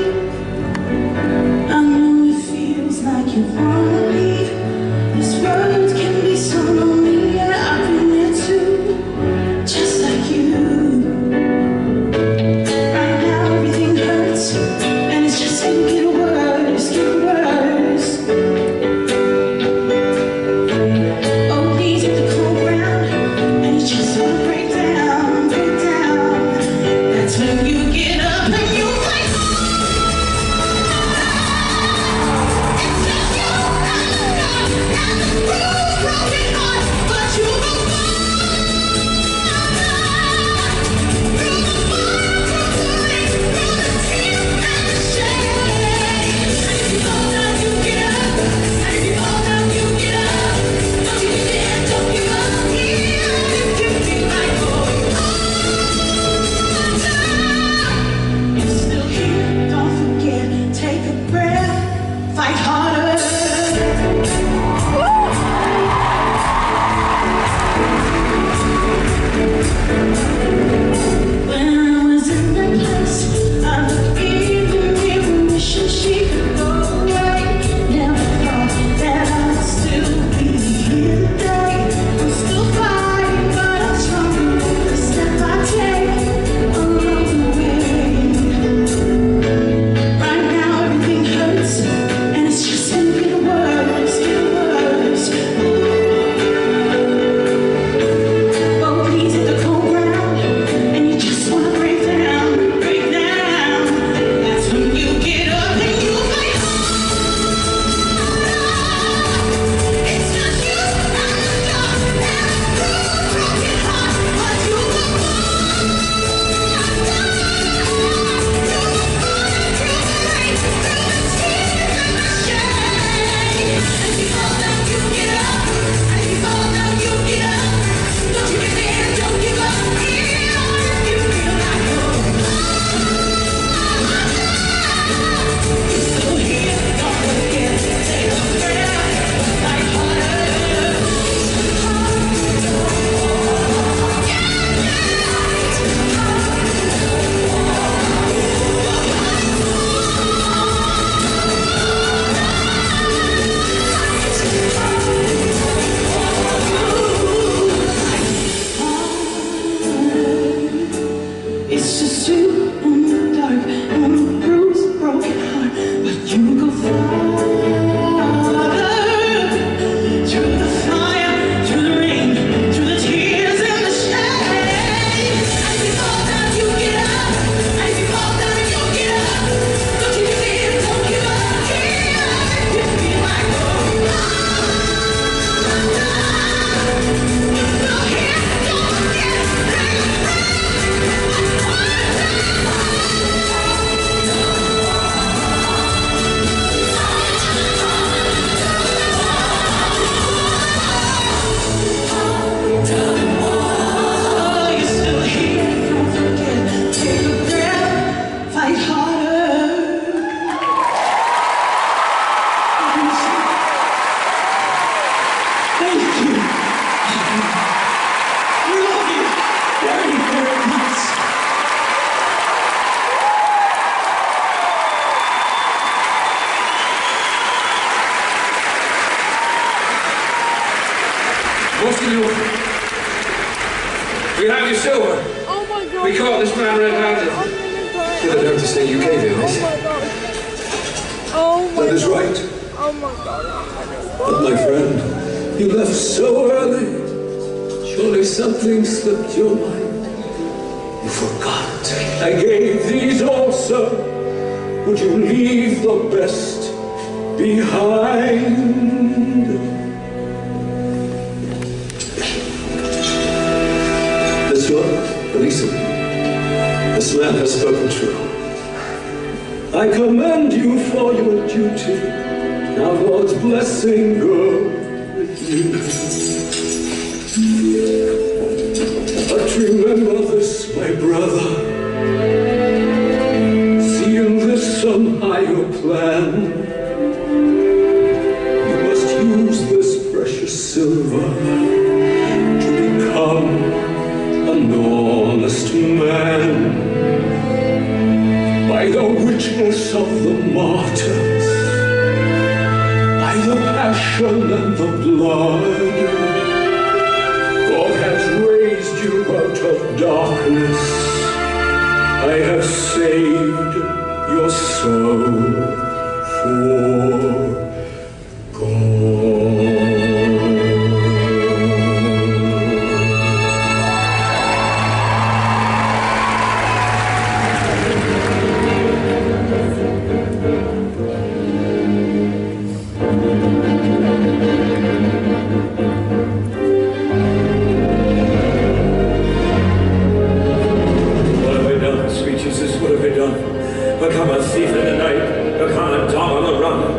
I know it feels like you wanna leave. These words can be so lonely. Yeah, I've been there too. Just like you. Right now everything hurts. And it's just gonna get worse, get worse. Oh, knees hit the cold ground. And you just wanna break down, break down. That's when you get up and you fight. It's just you and the bruised, broken heart. But you go through the fire, through the rain, through the tears and the shame. And if you fall down, you get up. And if you fall down, you get up. Don't you give in, don't give up. Even if you feel like going under. You're still here, don't forget. Take a breath, fight harder. When I was in that place, I looked in the mirror, wishing she could go away. Never thought that I'd still be here today. I'm still fighting, but I'm stronger every step I take along the way. Right now everything hurts, and it's just gonna get worse, get worse. Both knees hit the cold ground, and you just wanna break down, break down. That's when you get up and you fight harder. It's just you and the dark and the bruised, broken heart. But you go under. Through the fire, through the rain, through the tears and the shame. And if you fall down, you get up. And if you fall down, you get up. Don't you give in, don't give up. Even if you feel like going under. You're still here, don't forget. Take a breath, fight harder. It's just you in the dark and the bruised, broken heart. But you go farther. Through the fire, through the rain, through the tears and the shame. And if you fall down, you get up. And if you fall down, you get up. Don't you give in, don't give up. Even if you feel like going under. You're still here, don't forget. Take a breath, fight harder. you have your silver. Oh my god. We caught this man red-handed. You're the doctor say you gave him this. Oh my That is god. right. Oh my god. But my friend, you left so early. Surely something slipped your mind. You forgot. I gave these also. Would you leave the best behind? This one, listen. This man has spoken true. I commend you for your duty. Now God's blessing go with you. But remember this, my brother. See in this some higher plan. You must use this precious silver to become an honest man. By the witness of the martyrs, by the passion and the blood, God has raised you out of darkness. I have saved your soul for God. Become a thief in the night, become a dog on the run.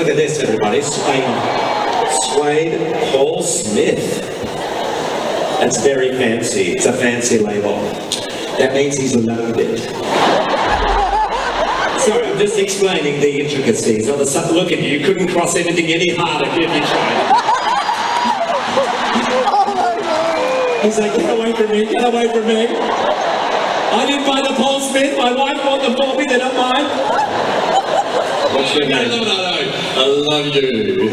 look at this, everybody. Suede Paul Smith. That's very fancy. It's a fancy label. That means he's loaded. Sorry, I'm just explaining the intricacies. Look at you. You couldn't cross anything any harder if you tried. He's like, get away from me, get away from me. I didn't buy the Paul Smith. My wife bought them for me. They don't mind. What's your name? No. I love you.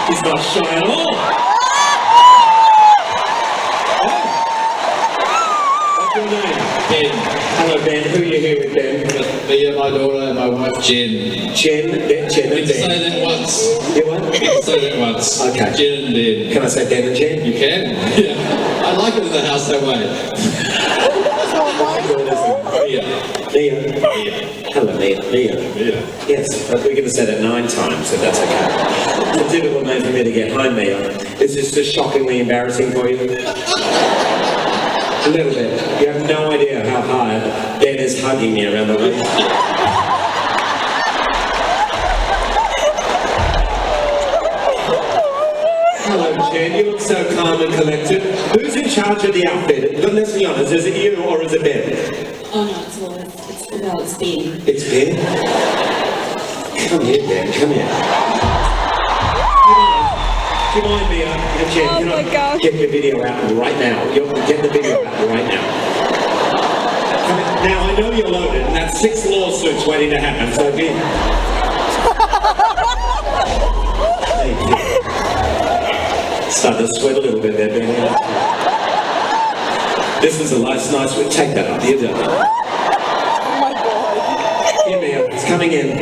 He's not shy at all. What's your name? Ben. Hello, Ben. Who are you here with, Ben? Me and my daughter and my wife, Jen. Jen and Ben. Say that once. You what? Say that once. Okay. Jen and Ben. Can I say Ben and Jen? You can? Yeah. I like it in the house that way. Mia. Hello, Mia. Yes, we're going to say that 9 times, so that's okay. It's a difficult name for me to get home, Mia. Is this just shockingly embarrassing for you? A little bit. You have no idea how hard Ben is hugging me around the room. Hello, Jen. You look so calm and collected. Who's in charge of the outfit? But let's be honest, is it you or is it Ben? Oh no, it's Ben. It's Ben? Come here, Ben. Come here. Do you mind, Mia? Jen, Oh my gosh. get your video out right now. Get the video out right now. Now, I know you're loaded, and that's 6 lawsuits waiting to happen, so be... Thank you. Starting to sweat a little bit there, Ben. This is a nice way. Take that up. You do it. Oh my god. Here, Mia. It's coming in.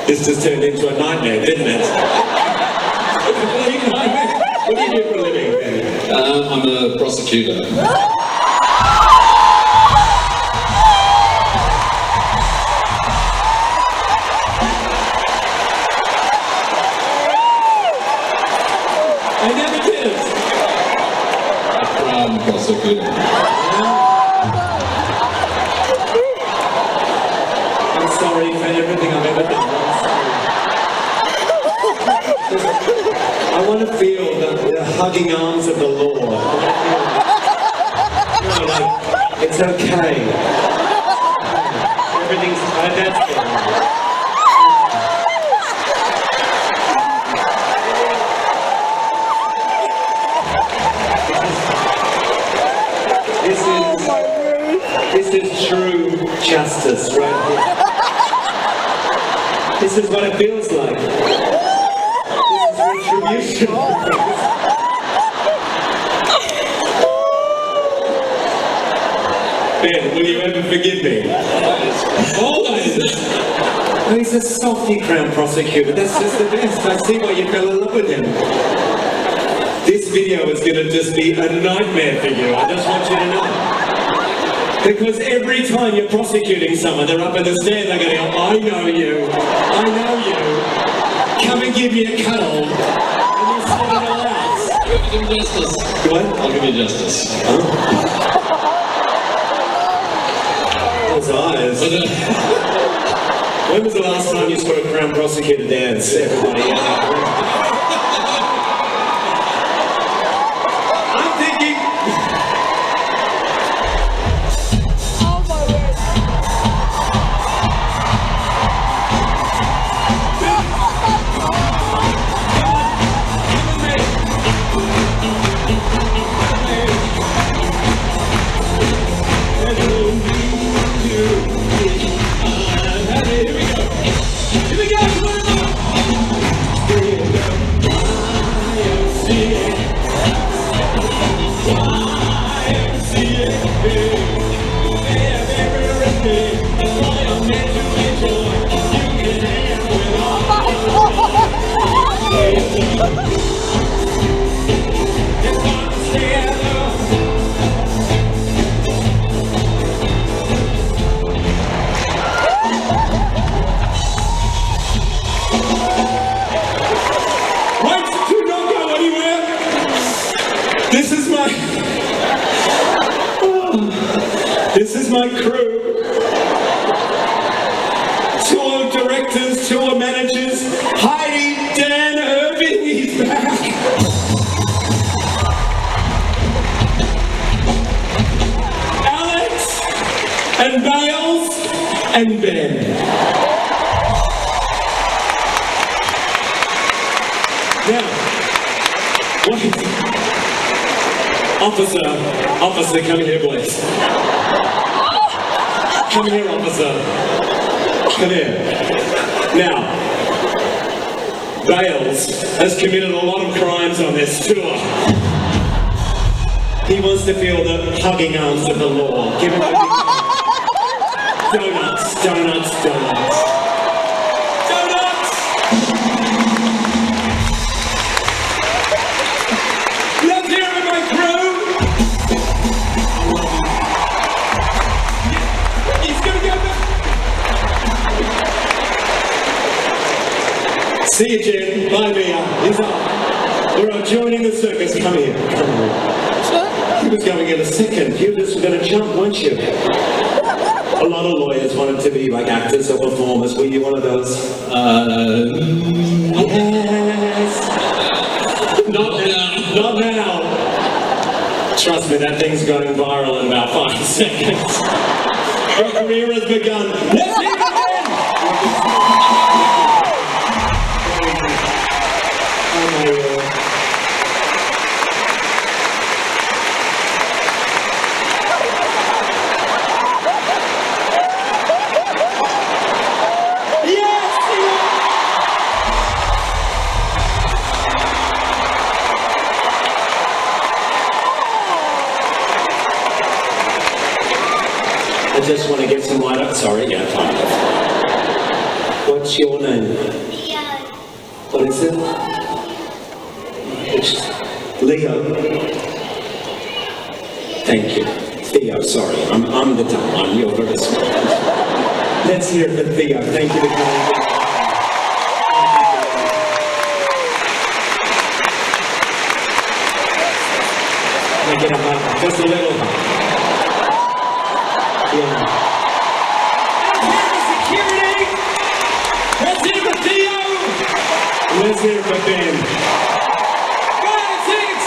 This just turned into a nightmare, didn't it? What do you do for a living, Ben? I'm a prosecutor. I never did. Crown prosecutor. I'm sorry for everything I've ever done. I want to feel the hugging arms of the law. It's okay. Everything's that's fine. This is true justice right here. This is what it feels like. This is retribution. Ben, will you ever forgive me? Always. Oh, he's a softy crown prosecutor. That's just the best. I see why you fell in love with him. This video is going to just be a nightmare for you. I just want you to know. Because every time you're prosecuting someone, they're up in the stand, they're going to go, I know you. I know you. Come and give me a cuddle. And you'll sort it all out. Give him justice. What? I'll give you justice. Huh? Those eyes. When was the last time you saw a crown prosecutor dance? Everybody. I'm thinking. Oh my word. Here we go. This is my crew. and Ben. Now, wait. Officer, come here, please. Come here, officer. Come here. Now, Bales has committed a lot of crimes on this tour. He wants to feel the hugging arms of the law. Give him a big donuts, donuts, donuts. Donuts! Let's hear it, my crew! He's gonna go back. See you, Jen. Bye, Mia. He's up. We're joining the circus. Come here. Come here. He was going in a second. You just were going to jump, weren't you? A lot of lawyers wanted to be like actors or performers. Were you one of those? Yes. Not now. Trust me, that thing's going viral in about 5 seconds. Your career has begun. Let's hear it again! Oh my Lord. I just want to get some light up. Sorry, yeah, fine. What's your name? Leo. What is it? Leo. Thank you. Theo, sorry. I'm the dumb one. You're very smart. Let's hear it for Theo. Thank you for coming. Make it a hug. Just a little hug. Yeah. Let's hear it for security. Let's hear it for Theo. Let's hear it for Ben. Go ahead, sing it,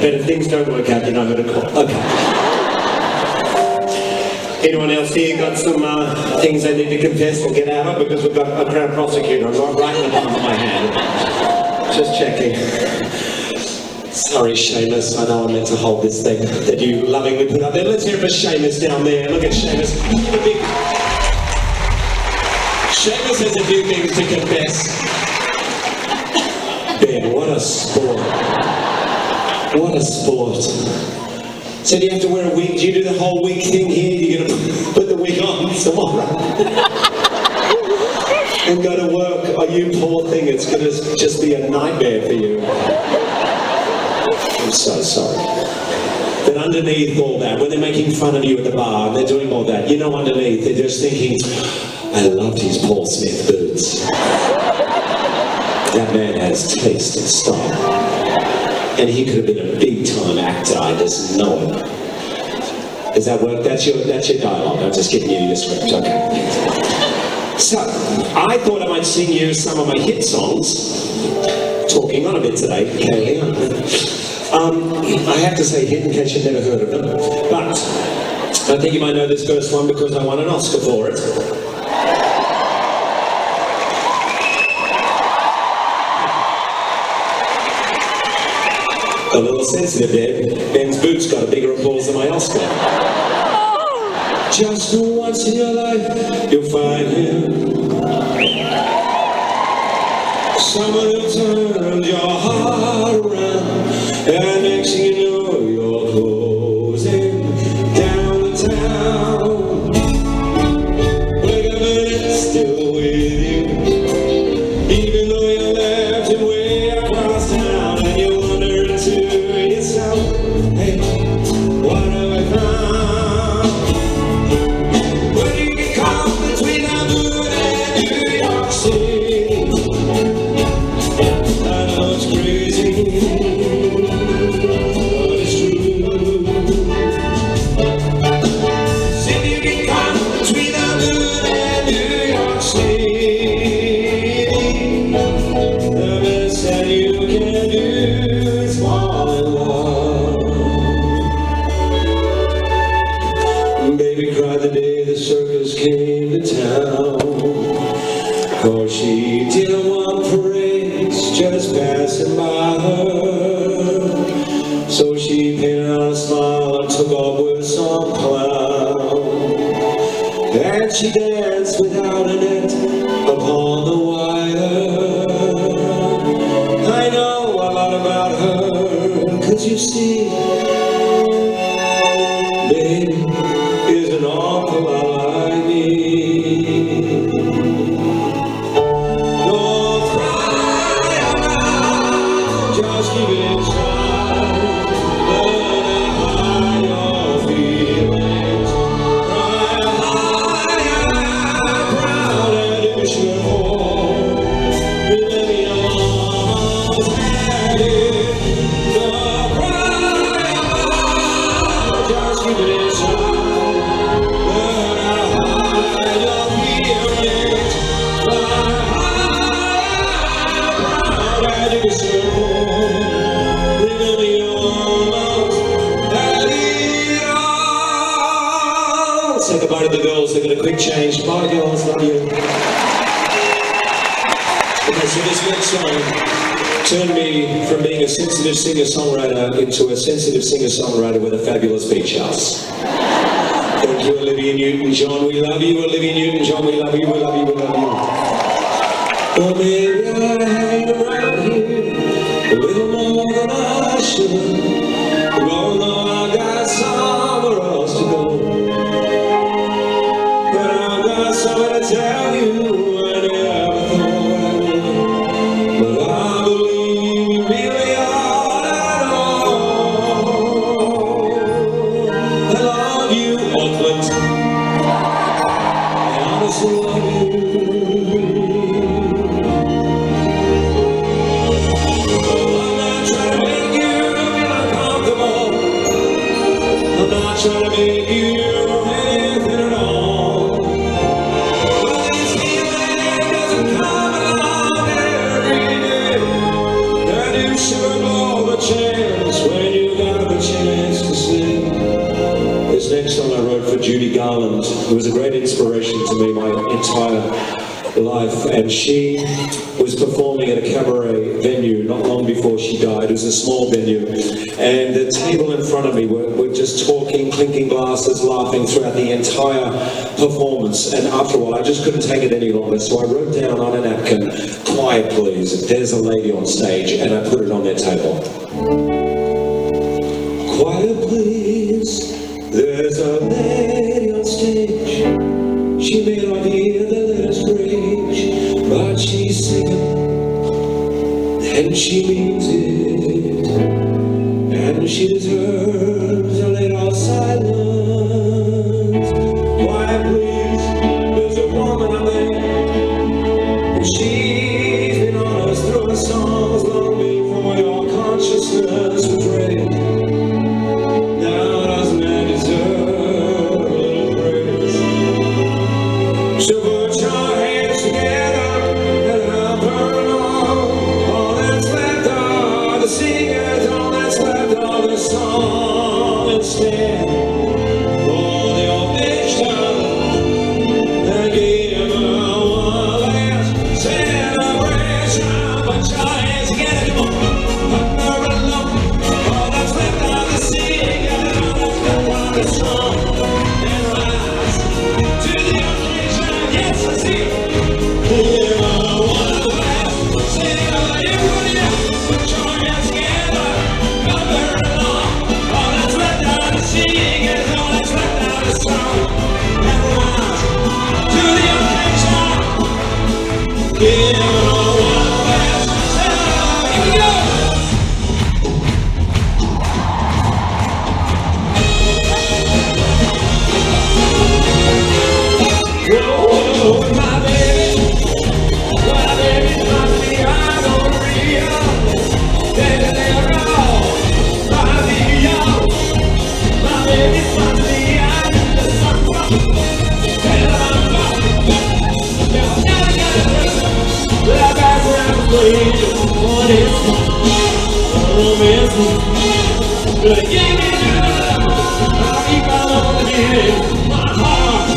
but if things don't work out, you know who to call. Okay. Anyone else here got some things they need to confess or get out of? Because we've got a Crown prosecutor. I'm not right in the palm of my hand. Just checking. Sorry, Seamus. I know I meant to hold this thing that you lovingly put up there. Let's hear it for Seamus down there. Look at Seamus. Seamus has a few things to confess. Ben, what a sport. What a sport. So do you have to wear a wig? Do you do the whole wig thing here? You're going to put the wig on tomorrow? And go to work? Oh, you poor thing, it's going to just be a nightmare for you. I'm so sorry. But underneath all that, when they're making fun of you at the bar, and they're doing all that, you know underneath, they're just thinking, I loved his Paul Smith boots. That man has taste and style. And he could have been a big-time actor, I just know it. Does that work? That's your dialogue. I'm just giving you your script, okay. So, I thought I might sing you some of my hit songs. Talking on a bit today, Kaylee. I have to say hit in case you've never heard of them. But, I think you might know this first one because I won an Oscar for it. A little sensitive there. Ben's boots got a bigger applause than my Oscar. Just once in your life, you'll find him. Someone who turns your heart around. And next thing you know, you're closing down the town. Wake up and it's still with you. Even though you left him way across town. And you wonder to yourself, hey, what have I found? When you get caught between the moon and New York City, I know it's crazy. the circus came to town. Cause she didn't want parades just passing by her. So she painted on a smile and took off with some clown. And she danced without a net upon the wire. I know a lot about her, 'cause you see, baby is an awful lot like me. Don't cry out, just keep it inside. Learn to hide your feelings. Cry high, proud and you should fall. Remember your mama's had it. Don't cry out, just keep it inside. Learn to hide your feelings. Cry high, proud and you should fall. Remember your mama's had it all. Say goodbye to the girls. They're gonna quick change. Bye girls, love you. Okay, so this next song turned me from being a sensitive singer-songwriter into a sensitive singer-songwriter with a fabulous beach house. Thank you, Olivia Newton-John. We love you, Olivia Newton-John. We love you, we love you, we love you. Well, maybe I hang around here a little more than I should. Although I got somewhere else to go. But I've got something to tell you I never thought I would. But I believe you really are at all. I love you, Auckland. I honestly love you. I'm not trying to make you feel uncomfortable. I'm not trying to make you anything at all. But this feeling doesn't come along every day. And you should blow the chance when you got the chance to sing. This next song I wrote for Judy Garland, who was a great inspiration to me my entire life, and she was performing at a cabaret venue not long before she died. It was a small venue, and the table in front of me were just talking, clinking glasses, laughing throughout the entire performance. And after a while, I just couldn't take it any longer, so I wrote down on a napkin, "Quiet please, there's a lady on stage," and I put it on their table. Quiet please, there's a lady on stage. She may not hear the latest rage, but she's singing, and she means it, and she deserves a little silence. Quiet please, there's a woman out there, and she's been on us through her songs long before your consciousness was ready. Now doesn't that deserve a little praise? So put your hands together and help her along. All that's left are the singers, all that's left are the song instead. For the old bitch down and give her one last celebration. Put your hands together, come on, help her along. All that's left are the singers, all that's left are the song. And rise to the occasion, yes I see. Give her one last everybody else. Put your hands together, help her along. All that's left are the singers, all that's left are the song. And rise to the occasion. Give her one last here we go. Oh, my baby, my baby, I'm on Rio. Baby, they're all my Rio. My baby's my Rio. The sun from and I'm from. Now, I got a person that I pass around the place. What is romance? But give me your love. I'll keep on living my heart.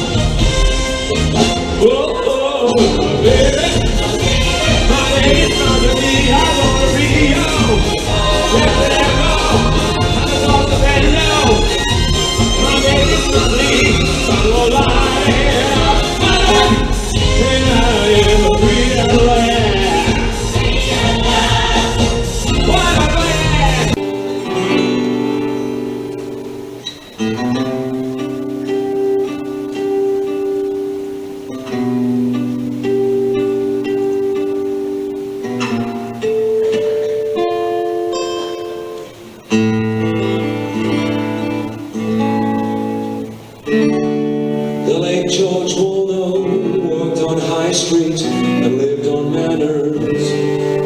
like George Waldo walked on High Street and lived on Manors.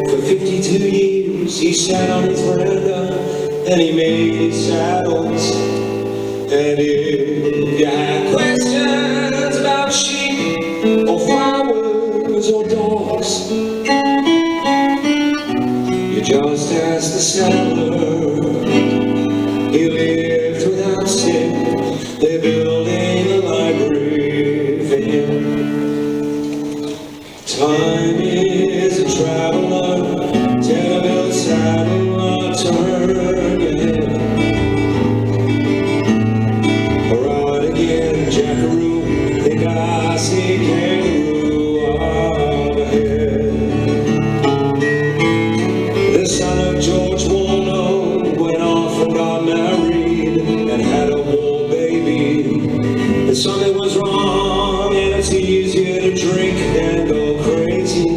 For 52 years he sat on his veranda and he made his saddles. And if you had questions about sheep or flowers or dogs, you just ask the saddler. He lived without sin. They're building a library for him. Time is a traveler. Tell a bill saddle, turn your head. Ride again, jackaroo. Think I see kangaroo up ahead. The son of George Waldo went off and got married and had a war baby. And something was wrong, and it's easier to drink than go crazy.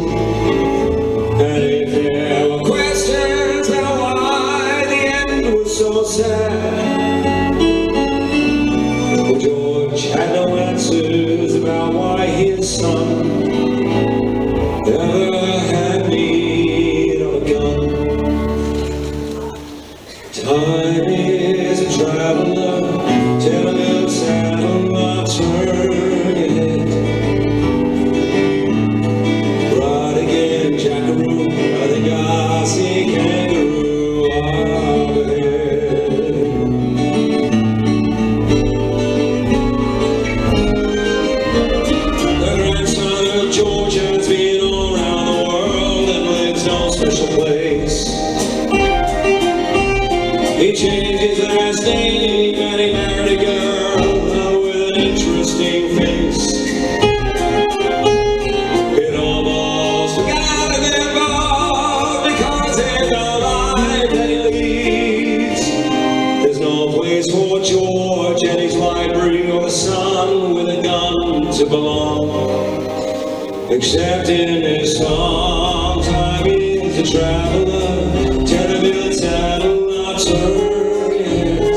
And if there were questions about why the end was so sad, well, George had no answers about why his son ever had need of a gun. Time is a traveler. Tell a little saddle, turn your head. Ride again, jackaroo. I think I see kangaroo up ahead. The grandson of George has been all around the world and lives no special place. He changed his last name and he married a girl with an interesting face. It almost forgot them both because in the life that he leads, there's no place for George and his library or a son with a gun to belong. Except in his song, time is a traveler. Tell a bill saddle, not turn your head.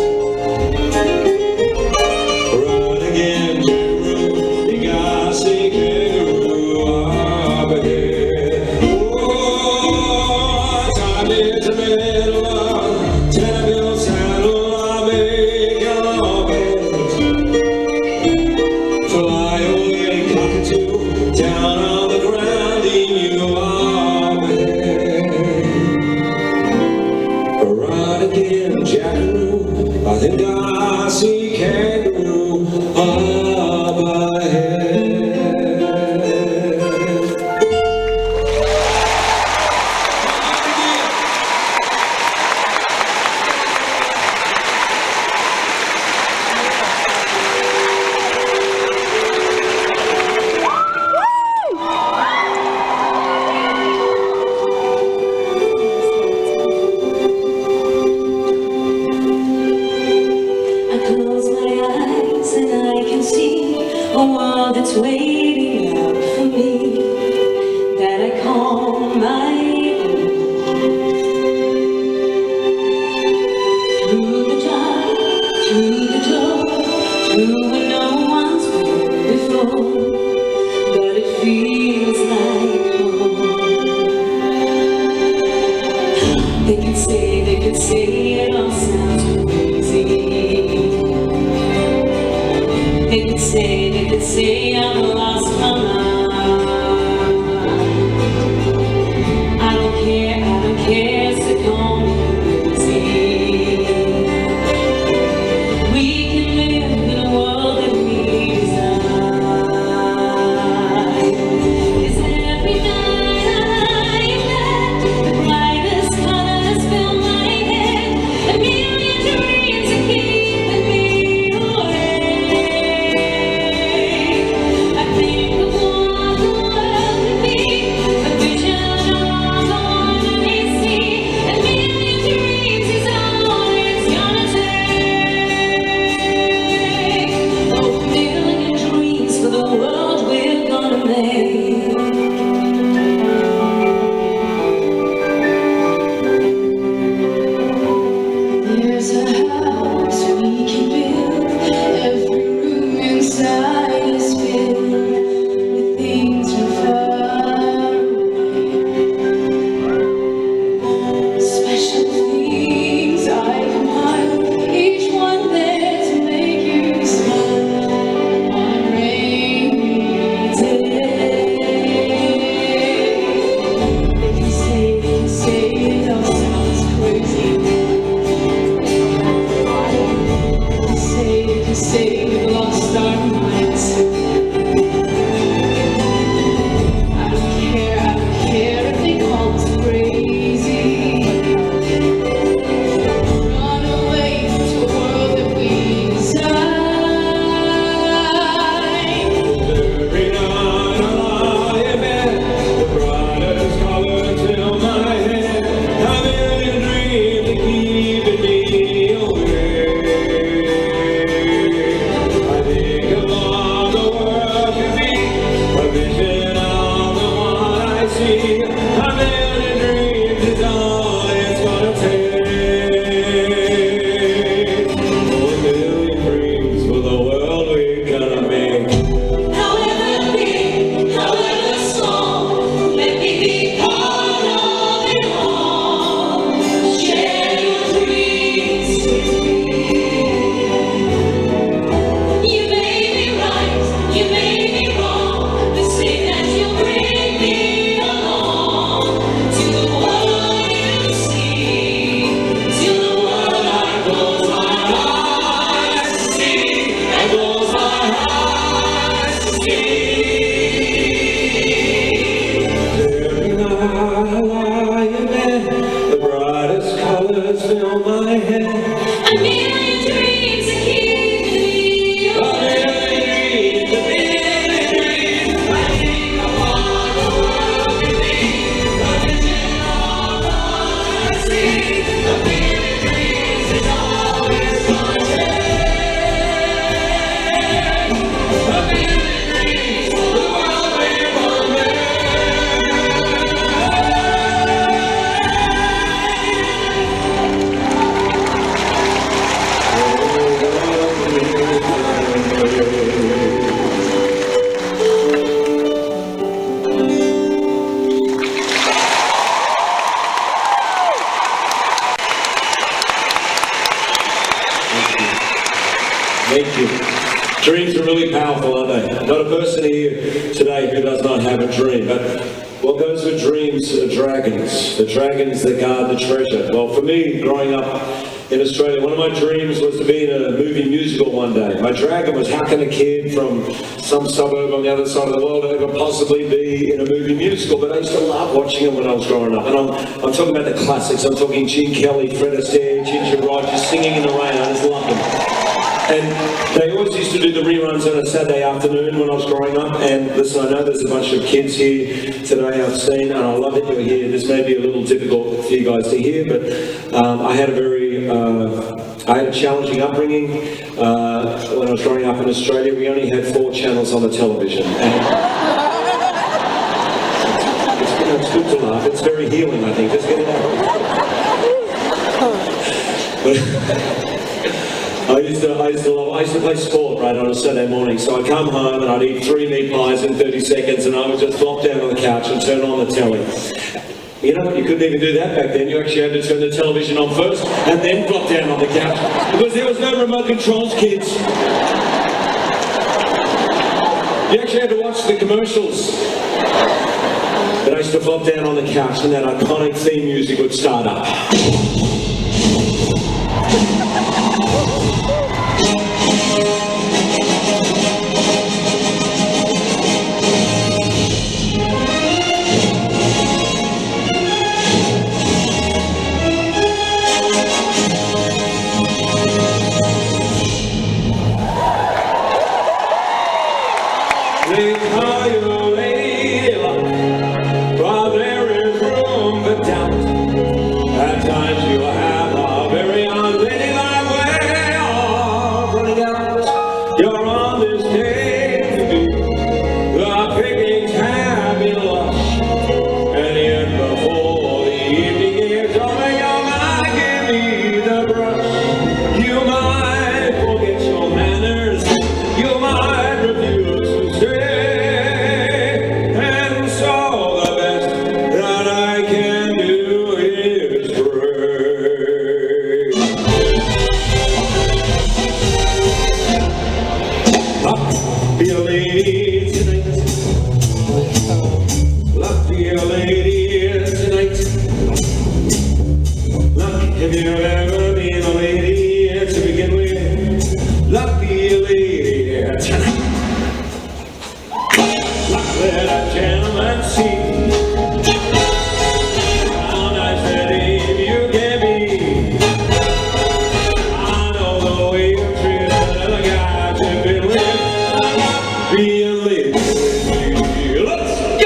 Run again, jackaroo. You gotta see kangaroo up ahead. Oh, time is a middler. Tell a bill saddle, I'll make your bed. Fly away, cockatoo, down on the ground in you up ahead. Ride again, jackaroo. I think I see kangaroo up ahead. I close my eyes and I can see a world that's waiting out for me, that I call my own. Through the dark, through the door, through where no one's been before, but it feels like home. They could say it all sounds crazy. They could say I'm lost my mind. I don't care, so call me crazy. We can live in a world that we design. 'Cause every night I bet the brightest colors fill my head. A million dreams are keeping me awake. I think care if they call us crazy. Run away to a world that we design. Every night I lie in bed, the brightest colors fill my head. A million dreams that keep me awake. I think of all the world could be, a vision of the one I see. A million dreams is all it's gonna take. Oh, a million dreams for the world we're gonna make. However big, however small, let me be part of it all. Share your dreams with me. You may be right, you may be wrong, but say that you'll bring me along to the world you see, to the world I close my eyes to see, I close my eyes to see. Every night I lie in bed, the brightest colors fill my head. A million dreams that keep me awake. I think of all the world could be, a vision of the one I see. A million dreams is all it's gonna take. A million dreams for the world we're gonna make. Thank you. Dreams are really powerful, aren't they? Not a person here today who does not have a dream, but well, those with dreams are dragons, the dragons that guard the treasure. Well, for me, growing up in Australia, one of my dreams was to be in a movie musical one day. My dragon was, how can a kid from some suburb on the other side of the world ever possibly be in a movie musical? But I used to love watching them when I was growing up. And I'm talking about the classics. I'm talking Gene Kelly, Fred Astaire, Ginger Rogers, Singing in the Rain. I just loved them. And they always used to do the reruns on a Saturday afternoon when I was growing up. And listen, I know there's a bunch of kids here today I've seen, and I love that you're here. This may be a little difficult for you guys to hear, but I had a challenging upbringing. When I was growing up in Australia, we only had 4 channels on the television. And it's good to laugh. It's very healing, I think. Just get it out. I used to play sport, right, on a Saturday morning. So I'd come home and I'd eat 3 meat pies in 30 seconds and I would just flop down on the couch and turn on the telly. You know, you couldn't even do that back then. You actually had to turn the television on first and then flop down on the couch because there was no remote controls, kids. You actually had to watch the commercials. But I used to flop down on the couch and that iconic theme music would start up. They call you lady luck, while there is room for doubt. At times you have a very unladylike way of running out. You're on this day to be, the pickings have been lush, and yet before the evening is over, you might give me the brush. You might forget your manners, you might refuse to stay, and so the let a gentleman see how nice that Eve you can be. I know the way you treat another guy to be lived, being lived with you. Let's go!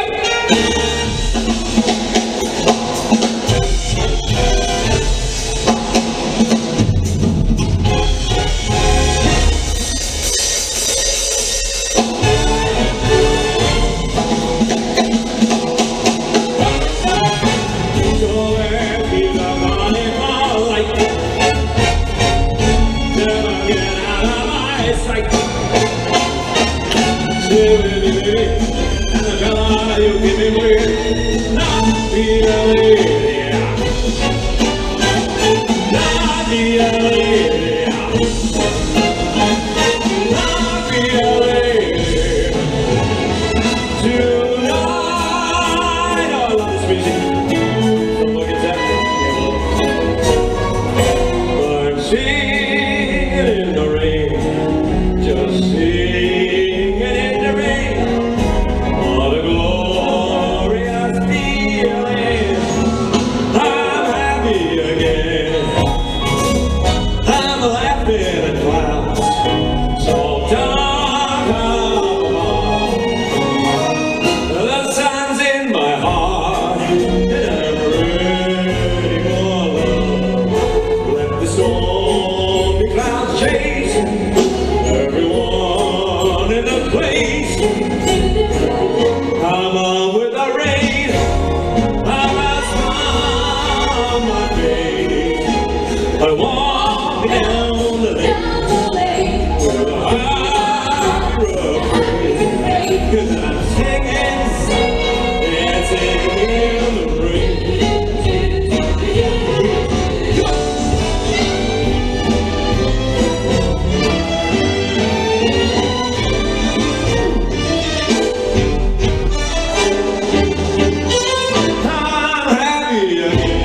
You give me weird, not be a lady, not be a lady, not be a lady. Tonight, I love this music. So look at that. I'm singing in the rain, just singing in the rain. What a glorious feeling. I'm happy again. I'm laughing at clouds so dark above. The sun's in my heart and I'm ready for love. Let the stormy clouds chase everyone in the place. Come on with the rain, I'm a smile on my face. I walk down the lane with a heart of praise, 'cause I'm singing, dancing in the rain. I'm happy again.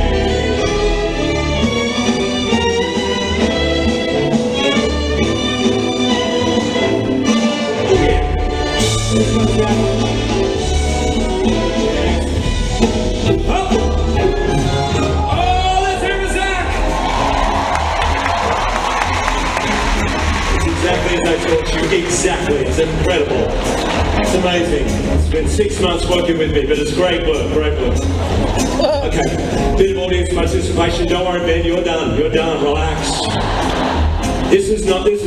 Oh, let's hear for Zach. It's exactly as I told you. Exactly. It's incredible. It's amazing. It's been 6 months working with me, but it's great work. Great work. Okay. Bit of audience participation. Don't worry, Ben. You're done. You're done. Relax. This is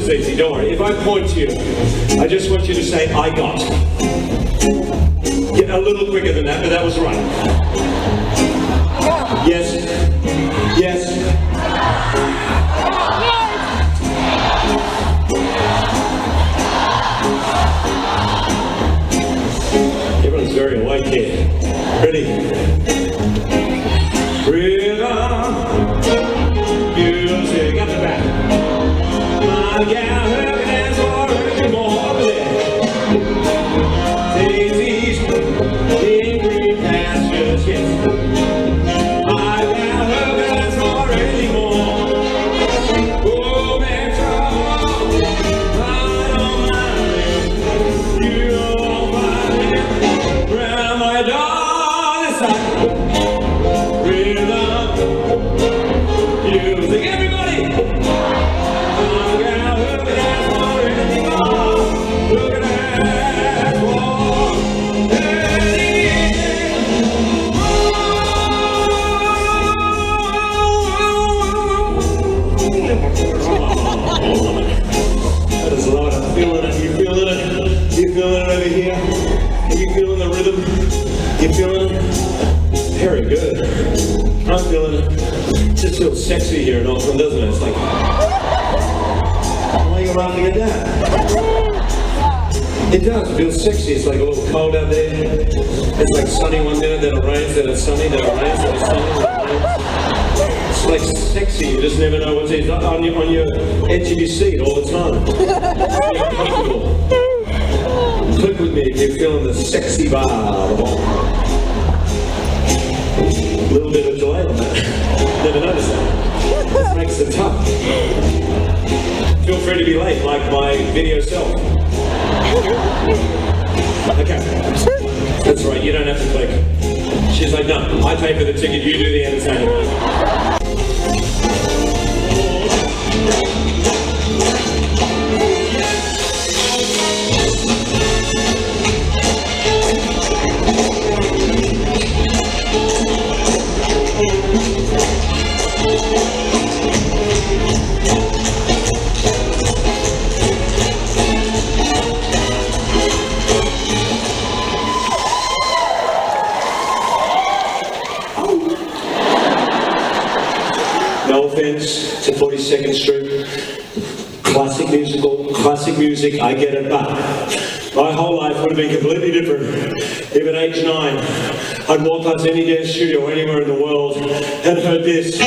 easy. Don't worry. If I point to you, I just want you to say, I got. Get a little quicker than that, but that was right. Yes. Yes. Everyone's very awake here. Ready? Rhythm, music, up the back. My gal, her hands are more over there. Daisies in green pastures, yes. My gal, her hands are anymore. Oh, Metro, I don't mind you. You don't mind me. Round my darling side. Rhythm, music, everybody. My gal, her hands are anymore. Look at that wall. I just love it. I'm feeling it. You feeling it? You feeling it over here? Are you feeling the rhythm? You feeling it? Very good. I'm feeling it. It just feels sexy here in Auckland, doesn't it? It's like, why are you laughing at that? It does. It feels sexy. It's like a little cold out there. It's like sunny one minute, then it rains, then it's sunny, then it rains, then it's sunny, then it rains. It's like sexy. You just never know what's on your edge of your seat all the time. You're comfortable. Click with me if you're feeling the sexy vibe. A little bit of delay on that. Never noticed that. This makes it tough. Feel free to be late, like my video self. Okay. you don't have to click. She's like, no, I pay for the ticket, you do the entertainment. No offense to 42nd Street. Classic music, I get it, but my whole life would have been completely different if at age 9 I'd walk past any dance studio anywhere in the world and heard this.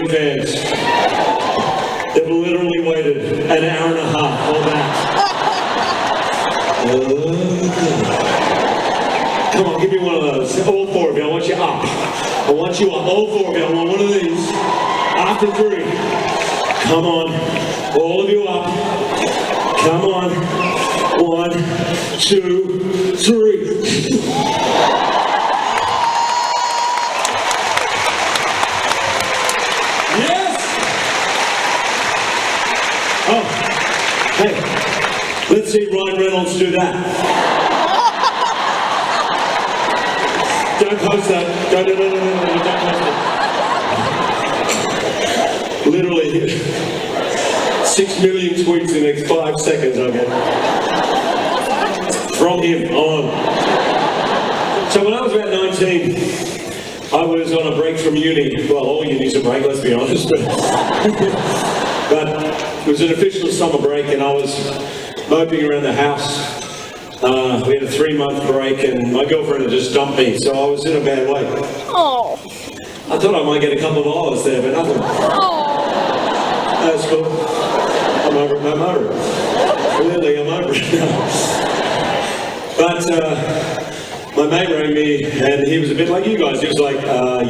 Fans. They've literally waited an hour and a half for that. Come on, give me one of those. All four of you, I want you up. I want you up, all four of you. I want one of these. After 3. Come on, all of you up. Come on. 1, 2, 3. Oh, hey, let's see Ryan Reynolds do that. Don't post that. Don't post it. Literally, 6 million tweets in the next 5 seconds, I'll get. From him on. So when I was about 19, I was on a break from uni. Well, all uni's a break, let's be honest. But it was an official summer break and I was moping around the house. We had a 3-month break and my girlfriend had just dumped me, so I was in a bad way. Oh. I thought I might get a couple of hours there, but nothing. Oh. That's cool. I'm over it, I'm over it. Clearly, I'm over it now. But my mate rang me and he was a bit like you guys. He was like,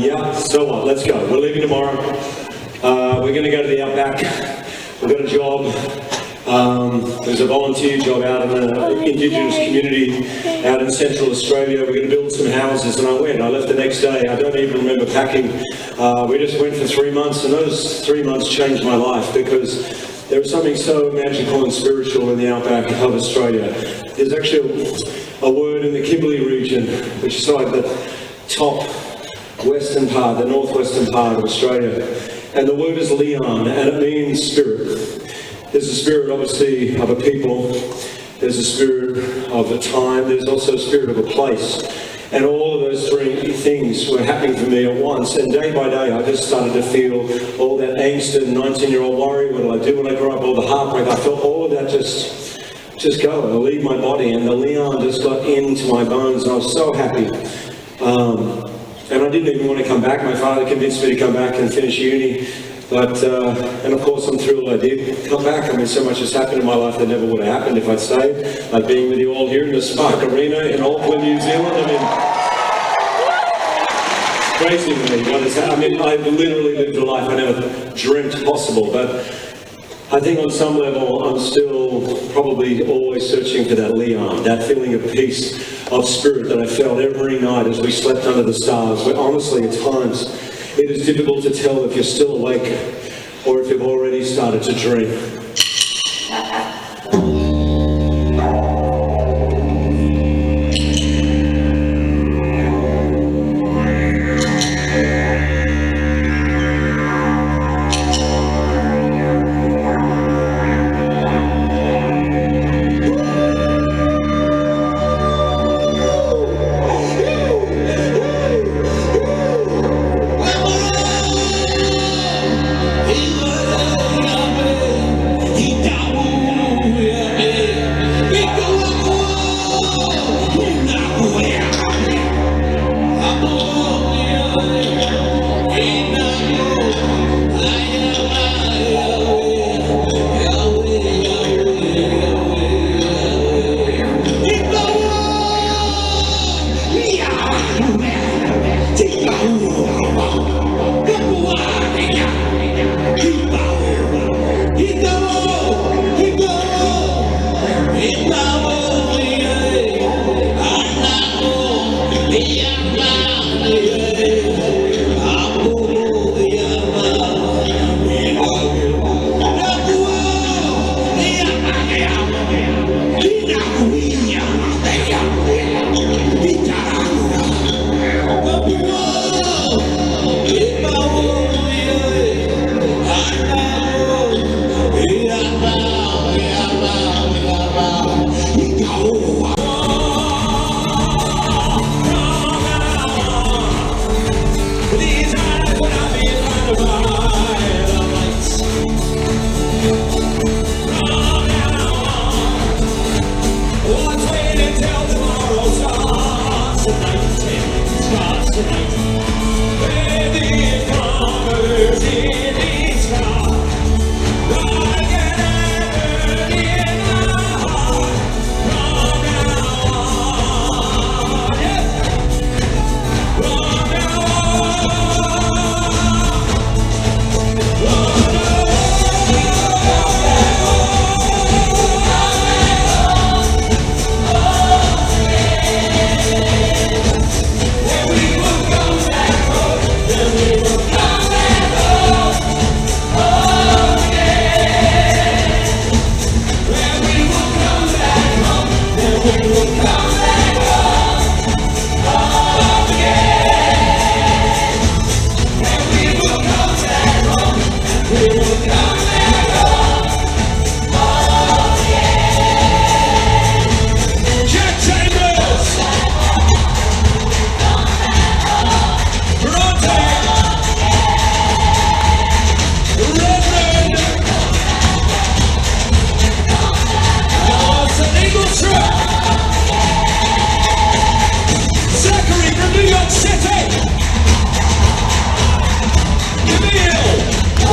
yeah, so what, let's go. We're leaving tomorrow. We're going to go to the Outback. I've got a job. There's a volunteer job out in an Indigenous community out in Central Australia. We're going to build some houses, and I went. I left the next day. I don't even remember packing. We just went for 3 months, and those 3 months changed my life because there was something so magical and spiritual in the outback of Australia. There's actually a word in the Kimberley region, which is like the top western part, the northwestern part of Australia, and the word is Leon, and it means spirit. There's a spirit, obviously, of a people. There's a spirit of a time. There's also a spirit of a place. And all of those three things were happening for me at once. And day by day, I just started to feel all that angst and 19-year-old worry. What do I do when I grow up? All the heartbreak. I felt all of that just go and leave my body. And the Leon just got into my bones. And I was so happy. And I didn't even want to come back. My father convinced me to come back and finish uni. But, and of course I'm thrilled I did come back. I mean, so much has happened in my life that never would have happened if I'd stayed. Like being with you all here in the Spark Arena in Auckland, New Zealand. I mean, crazy to me what has happened. I mean, I've literally lived a life I never dreamt possible. But I think on some level I'm still probably always searching for that Leon, that feeling of peace, of spirit that I felt every night as we slept under the stars. But honestly, at times, it is difficult to tell if you're still awake or if you've already started to dream.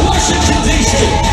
Washington, D.C.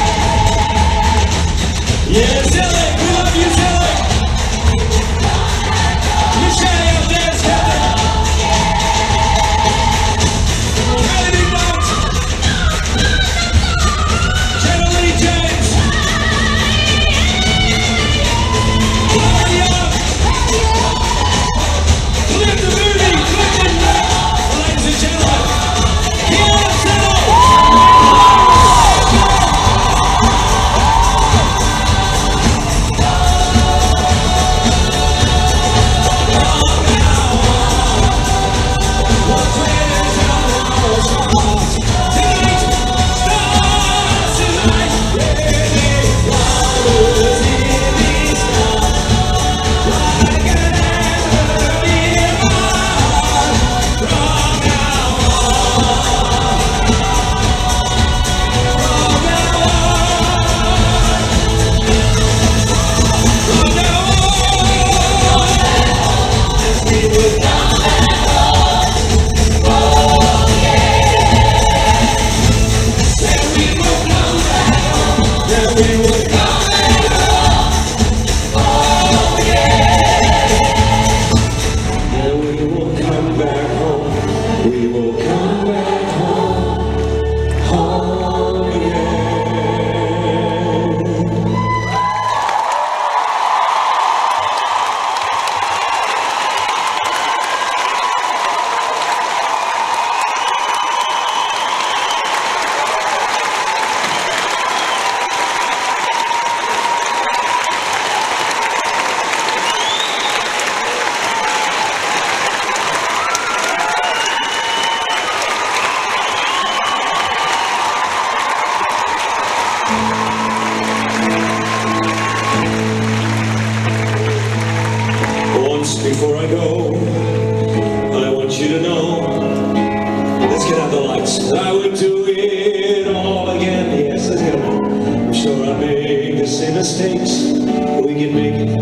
I'm sure I make the same mistakes, but we can make it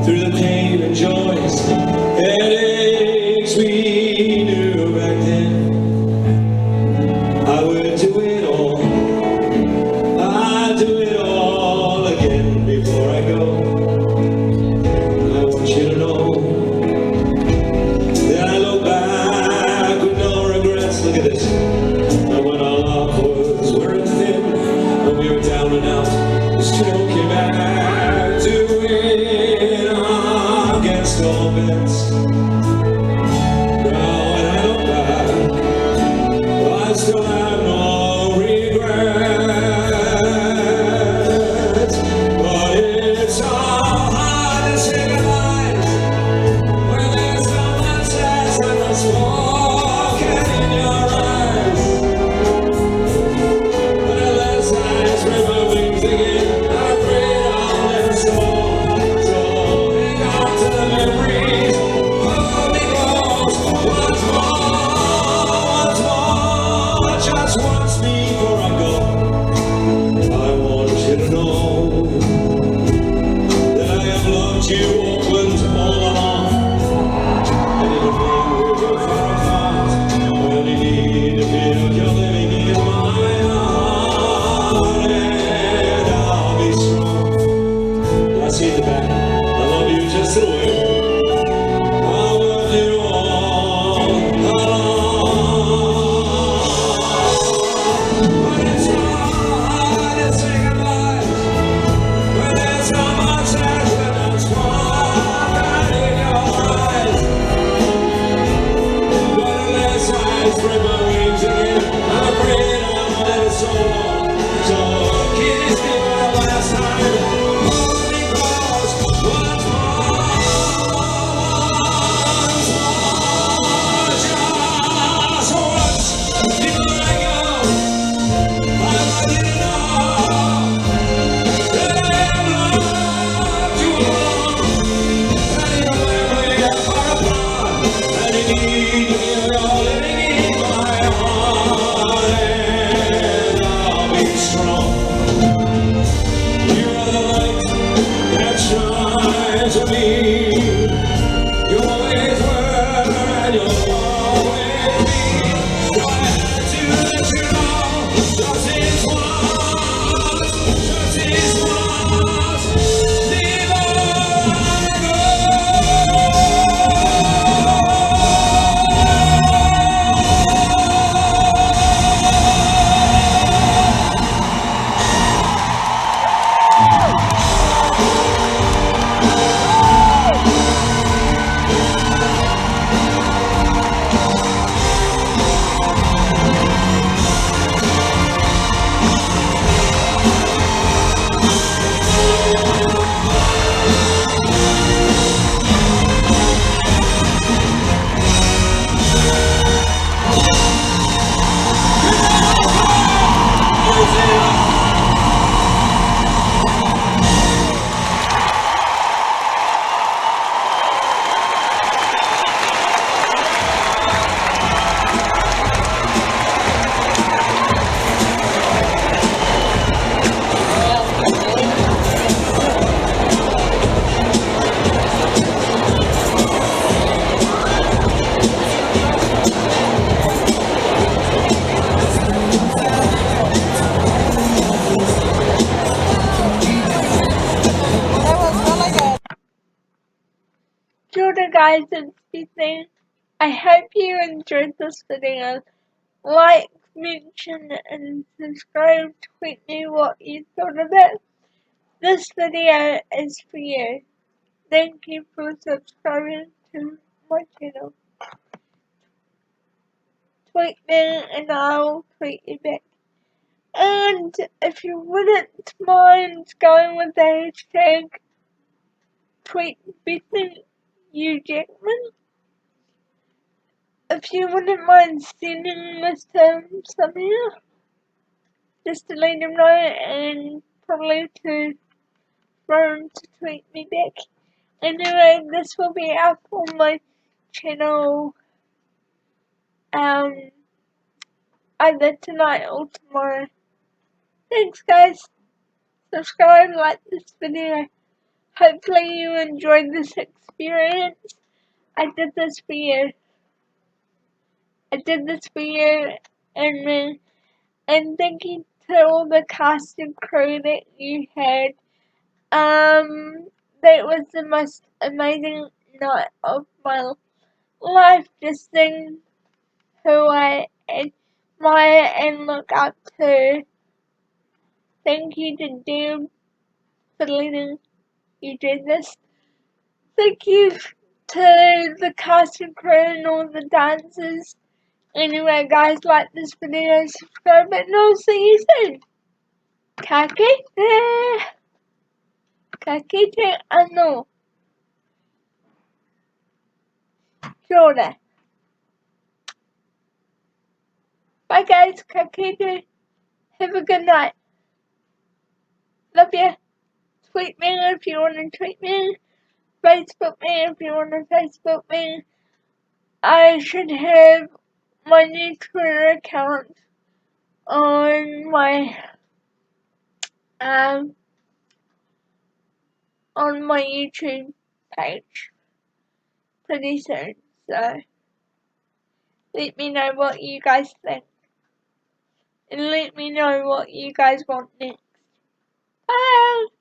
through the pain and joys, headaches we knew back then. I would do it all, I'd do it all again before I go. I want you to know that I look back with no regrets. Look at this. And when our love was wearing thin, when we were down and out, we still came back to win against all bets. Now when I look back, I still have no regrets. But it's so hard to say goodbye when there's so much that's unspoken in your eyes. When I let sighs spread my wings again, I'm afraid I'll never soar. So hang on to the memories, hold me close once more, just once before I go. I want you to know that I have loved you, Auckland, all along. And even when we're far apart, I only need to feel you're living in my heart, and I'll be strong. I see the back. I love you just the way I love you all along. But it's so hard to say goodbye when there's so much that's been unspoken in your eyes. But unless I spread my wings again, I'm afraid I'll let it soar. So kiss me for the last time, hold me close once more, just once before I go. I want you to know that I have loved you all. And even when we are far apart, and indeed you're living in my heart, and I'll be strong. You are the light that shines on me. You always were, and you'll always be. So I had to let you know, just this once, before I Kia ora guys, it's Ethan. I hope you enjoyed this video. Like, mention, and subscribe. Tweet me what you thought of it. This video is for you. Thank you for subscribing to my channel. Tweet me and I'll tweet you back. And if you wouldn't mind going with the hashtag tweet Hugh jackman, if you wouldn't mind sending this to him somehow, just to let him know and probably to for him to tweet me back. Anyway, this will be up on my channel either tonight or tomorrow. Thanks guys. subscribe, like this video. Hopefully you enjoyed this experience. I did this for you. And thank you to all the cast and crew that you had. That was the most amazing night of my life, just seeing who I admire and look up to. Thank you to Deb for letting you do this. Thank you to the cast and crew and all the dancers. Anyway, guys, like this video, subscribe, and I'll see you soon. Ka kite. Ka kite ano. Kia ora. Bye, guys. Ka kite. Have a good night. Love ya. Tweet me if you want to tweet me. Facebook me if you want to Facebook me. I should have my new Twitter account on my YouTube page pretty soon. So let me know what you guys think. And let me know what you guys want next. Bye!